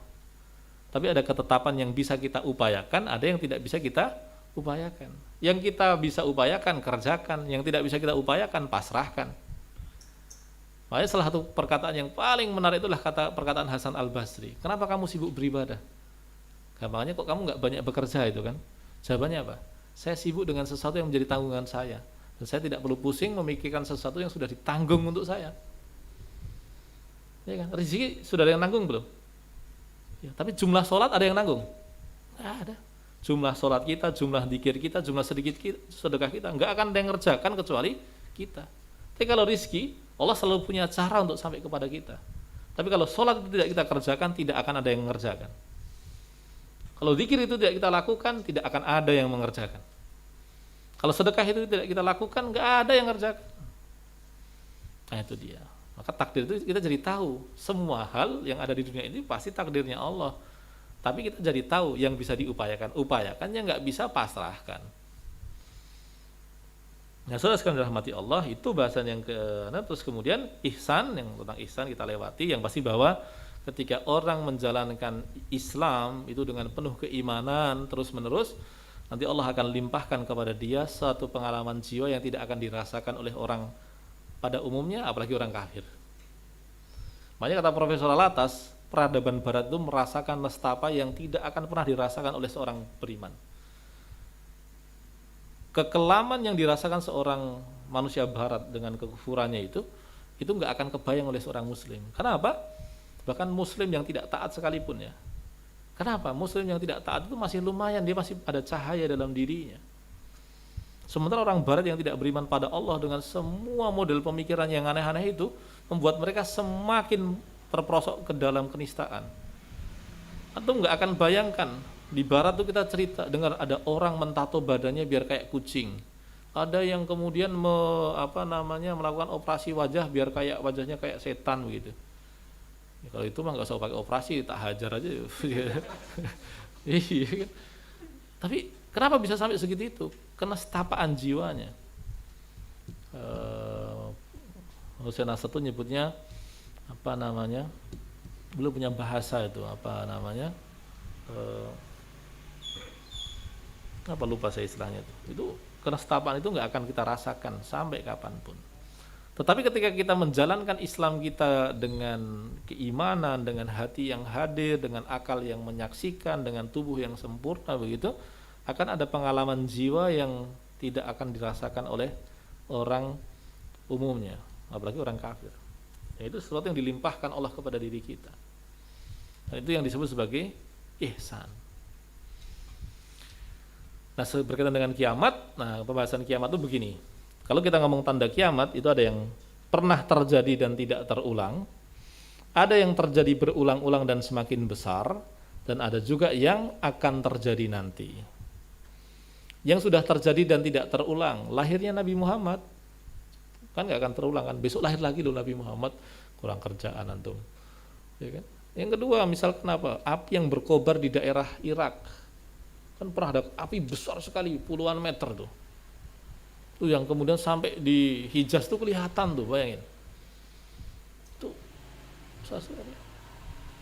Tapi ada ketetapan yang bisa kita upayakan, ada yang tidak bisa kita upayakan. Yang kita bisa upayakan, kerjakan. Yang tidak bisa kita upayakan, pasrahkan. Makanya salah satu perkataan yang paling menarik itulah perkataan Hasan Al-Basri. Kenapa kamu sibuk beribadah? Gampangnya kok kamu nggak banyak bekerja itu kan? Jawabannya apa? Saya sibuk dengan sesuatu yang menjadi tanggungan saya. Dan saya tidak perlu pusing memikirkan sesuatu yang sudah ditanggung untuk saya. Ya kan? Rezeki sudah ada yang nanggung belum? Ya, tapi jumlah sholat ada yang nanggung? Nggak ada. Jumlah sholat kita, jumlah zikir kita, jumlah sedekah kita nggak akan ada yang ngerjakan kecuali kita. Tapi kalau rezeki Allah selalu punya cara untuk sampai kepada kita. Tapi kalau sholat itu tidak kita kerjakan, tidak akan ada yang mengerjakan. Kalau zikir itu tidak kita lakukan, tidak akan ada yang mengerjakan. Kalau sedekah itu tidak kita lakukan, nggak ada yang mengerjakan. Nah itu dia. Maka takdir itu kita jadi tahu semua hal yang ada di dunia ini pasti takdirnya Allah. Tapi kita jadi tahu yang bisa diupayakan, upayakan, yang nggak bisa pasrahkan. Nah, saudara sekalian dirahmati Allah, itu bahasan yang ke-6. Terus kemudian ihsan, yang tentang ihsan kita lewati, yang pasti bahwa ketika orang menjalankan Islam itu dengan penuh keimanan terus menerus, nanti Allah akan limpahkan kepada dia suatu pengalaman jiwa yang tidak akan dirasakan oleh orang pada umumnya, apalagi orang kafir. Makanya kata Profesor Alatas, peradaban Barat itu merasakan nestapa yang tidak akan pernah dirasakan oleh seorang beriman. Kekelaman yang dirasakan seorang manusia barat dengan kekufurannya itu nggak akan kebayang oleh seorang muslim. Kenapa? Bahkan muslim yang tidak taat sekalipun ya. Kenapa? Muslim yang tidak taat itu masih lumayan, dia masih ada cahaya dalam dirinya. Sementara orang barat yang tidak beriman pada Allah dengan semua model pemikiran yang aneh-aneh itu membuat mereka semakin terperosok ke dalam kenistaan. Atau nggak akan bayangkan di barat tuh kita cerita dengar ada orang mentato badannya biar kayak kucing. Ada yang kemudian melakukan operasi wajah biar kayak wajahnya kayak setan begitu. Ya, kalau itu mah nggak usah pakai operasi, tak hajar aja. Iya. Tapi kenapa bisa sampai segitu itu? Kenestapaan jiwanya. Hussein Nasr itu nyebutnya belum punya bahasa itu lupa saya istilahnya itu kenestapaan itu nggak akan kita rasakan sampai kapanpun. Tetapi ketika kita menjalankan Islam kita dengan keimanan, dengan hati yang hadir, dengan akal yang menyaksikan, dengan tubuh yang sempurna begitu, akan ada pengalaman jiwa yang tidak akan dirasakan oleh orang umumnya, apalagi orang kafir. Itu sesuatu yang dilimpahkan Allah kepada diri kita. Dan itu yang disebut sebagai ihsan. Nah, berkaitan dengan kiamat, pembahasan kiamat itu begini. Kalau kita ngomong tanda kiamat, itu ada yang pernah terjadi dan tidak terulang, ada yang terjadi berulang-ulang dan semakin besar, dan ada juga yang akan terjadi nanti. Yang sudah terjadi dan tidak terulang, lahirnya Nabi Muhammad, kan nggak akan terulang kan, besok lahir lagi loh Nabi Muhammad, kurang kerjaan antum. Ya kan? Yang kedua, misal kenapa? Api yang berkobar di daerah Irak. Kan pernah ada api besar sekali, puluhan meter tuh. Tuh yang kemudian sampai di Hijaz tuh kelihatan tuh, bayangin. Tuh,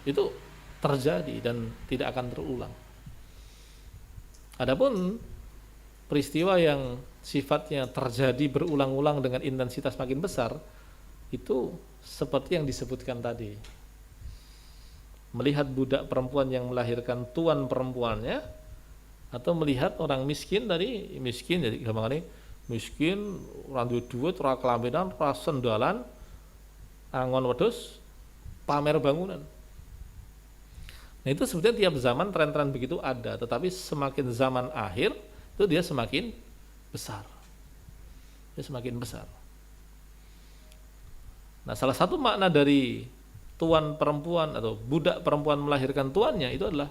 itu terjadi dan tidak akan terulang. Adapun peristiwa yang sifatnya terjadi berulang-ulang dengan intensitas makin besar, itu seperti yang disebutkan tadi. Melihat budak perempuan yang melahirkan tuan perempuannya, atau melihat orang miskin tadi, miskin jadi gampang ini, miskin, randu duit, ora kelambenan, ora sendalan, angon wedhus, pamer bangunan. Nah itu sebetulnya tiap zaman tren-tren begitu ada, tetapi semakin zaman akhir itu dia semakin besar. Dia semakin besar. Nah salah satu makna dari tuan perempuan atau budak perempuan melahirkan tuannya itu adalah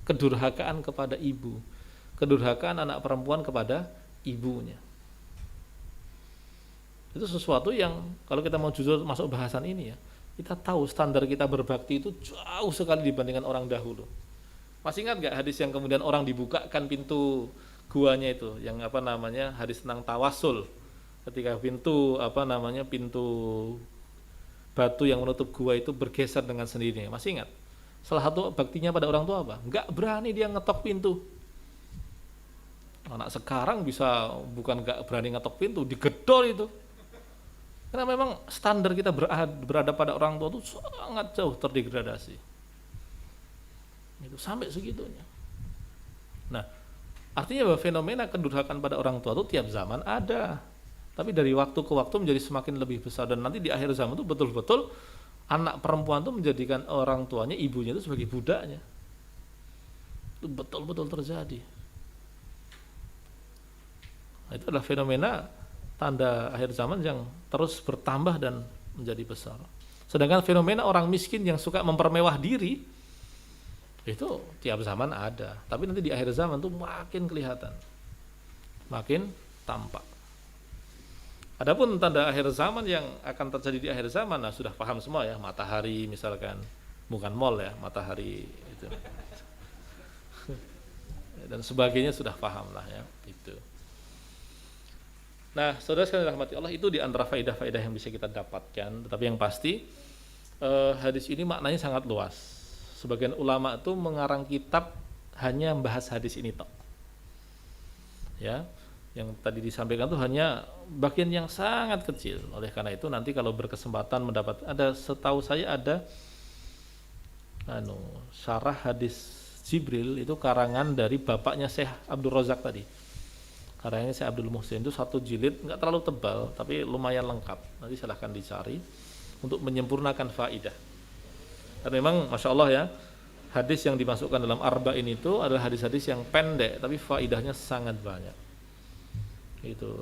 kedurhakaan kepada ibu. Kedurhakaan anak perempuan kepada ibunya. Itu sesuatu yang kalau kita mau jujur masuk bahasan ini ya, kita tahu standar kita berbakti itu jauh sekali dibandingkan orang dahulu. Masih ingat gak hadis yang kemudian orang dibukakan pintu guanya itu, yang apa namanya, hadis tentang tawasul, ketika pintu pintu batu yang menutup gua itu bergeser dengan sendirinya. Masih ingat? Salah satu baktinya pada orang tua apa? Gak berani dia ngetok pintu. Anak sekarang bisa bukan gak berani ngetok pintu, digedor itu. Karena memang standar kita berada pada orang tua itu sangat jauh terdegradasi. Itu sampai segitunya. Nah, artinya bahwa fenomena kedurhakaan pada orang tua itu tiap zaman ada. Tapi dari waktu ke waktu menjadi semakin lebih besar, dan nanti di akhir zaman itu betul-betul anak perempuan itu menjadikan orang tuanya, ibunya itu sebagai budaknya. Itu betul-betul terjadi. Nah, itu adalah fenomena tanda akhir zaman yang terus bertambah dan menjadi besar. Sedangkan fenomena orang miskin yang suka mempermewah diri itu tiap zaman ada, tapi nanti di akhir zaman tuh makin kelihatan, makin tampak. Adapun tanda akhir zaman yang akan terjadi di akhir zaman, nah sudah paham semua ya, matahari misalkan, bukan mall ya, matahari itu dan sebagainya sudah paham lah ya itu. Nah, saudara sekalian rahmati Allah, itu di antara faedah-faedah yang bisa kita dapatkan. Tetapi yang pasti hadis ini maknanya sangat luas. Sebagian ulama itu mengarang kitab hanya membahas hadis ini tok. Ya, yang tadi disampaikan itu hanya bagian yang sangat kecil. Oleh karena itu nanti kalau berkesempatan mendapat, setahu saya ada syarah hadis Jibril itu karangan dari bapaknya Syekh Abdul Razak tadi. Karangannya Syekh Abdul Muhsin, itu 1 jilid, enggak terlalu tebal tapi lumayan lengkap. Nanti silahkan dicari untuk menyempurnakan faidah. Dan memang Masya Allah ya, hadis yang dimasukkan dalam Arba'in itu adalah hadis-hadis yang pendek tapi faidahnya sangat banyak. Itu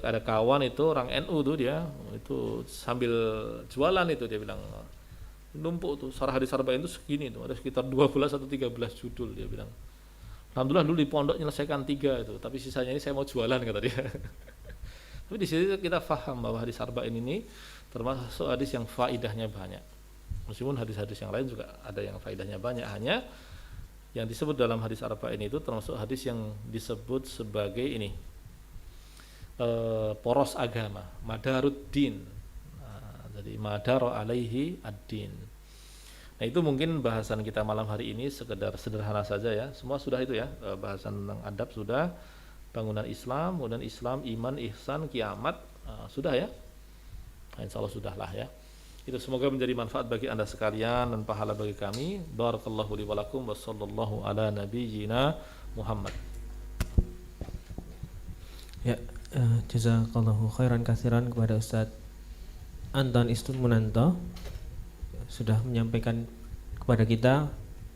ada kawan itu orang NU tuh, dia itu sambil jualan itu dia bilang numpuk tuh syarah hadis Arba'in itu segini tuh, ada sekitar 12 atau 13 judul. Dia bilang alhamdulillah dulu di pondok menyelesaikan 3 itu, tapi sisanya ini saya mau jualan, kata dia. Tapi di sini kita paham bahwa hadis Arba'in ini termasuk hadis yang faidahnya banyak. Meskipun hadis-hadis yang lain juga ada yang faidahnya banyak, hanya yang disebut dalam hadis Arba'in itu termasuk hadis yang disebut sebagai ini poros agama, madaruddin. Jadi madaro alaihi ad-din. Nah itu mungkin bahasan kita malam hari ini sekedar sederhana saja ya. Semua sudah itu ya, bahasan tentang adab sudah, bangunan Islam, kemudian Islam, iman, ihsan, kiamat, sudah ya. Nah, insya Allah sudah lah ya. Itu semoga menjadi manfaat bagi anda sekalian dan pahala bagi kami. Barakallahu li wa lakum wa sallallahu ala nabiyyina Muhammad. Ya, jazakallahu khairan katsiran kepada Ustadz Anton Istun Munanto, sudah menyampaikan kepada kita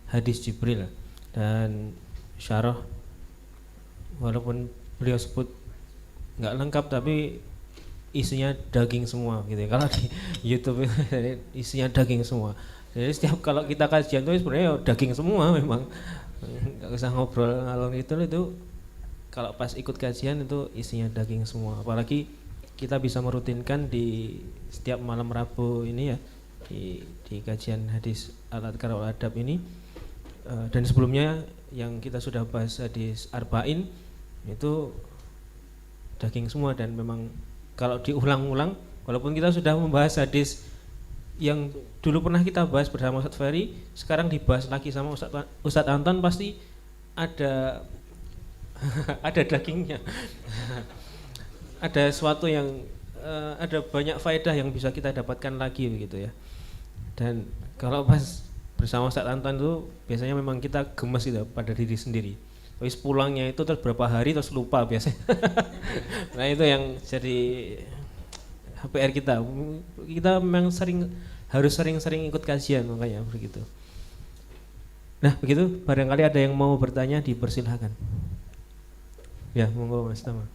hadis Jibril dan syarah, walaupun beliau sebut nggak lengkap tapi isinya daging semua gitu ya. Kalau di YouTube isinya daging semua. Jadi setiap kalau kita kajian itu sebenarnya daging semua memang. Nggak usah ngobrol ngalor itu kalau pas ikut kajian itu isinya daging semua. Apalagi kita bisa merutinkan di setiap malam Rabu ini ya, di kajian hadis Al-Adhkar wal Adab ini, dan sebelumnya yang kita sudah bahas hadis Arba'in itu daging semua. Dan memang kalau diulang-ulang, walaupun kita sudah membahas hadis yang dulu pernah kita bahas bersama Ustadz Ferry, sekarang dibahas lagi sama Ustadz Anton, pasti ada ada dagingnya. Ada sesuatu yang ada banyak faedah yang bisa kita dapatkan lagi begitu ya. Dan kalau pas bersama Ustadz Anton itu biasanya memang kita gemes gitu pada diri sendiri. Terus pulangnya itu terus berapa hari terus lupa biasanya. Nah itu yang jadi HPR kita. Kita memang harus sering-sering ikut kajian, makanya begitu. Nah begitu, barangkali ada yang mau bertanya, dipersilahkan. Ya, monggo Mas Tama.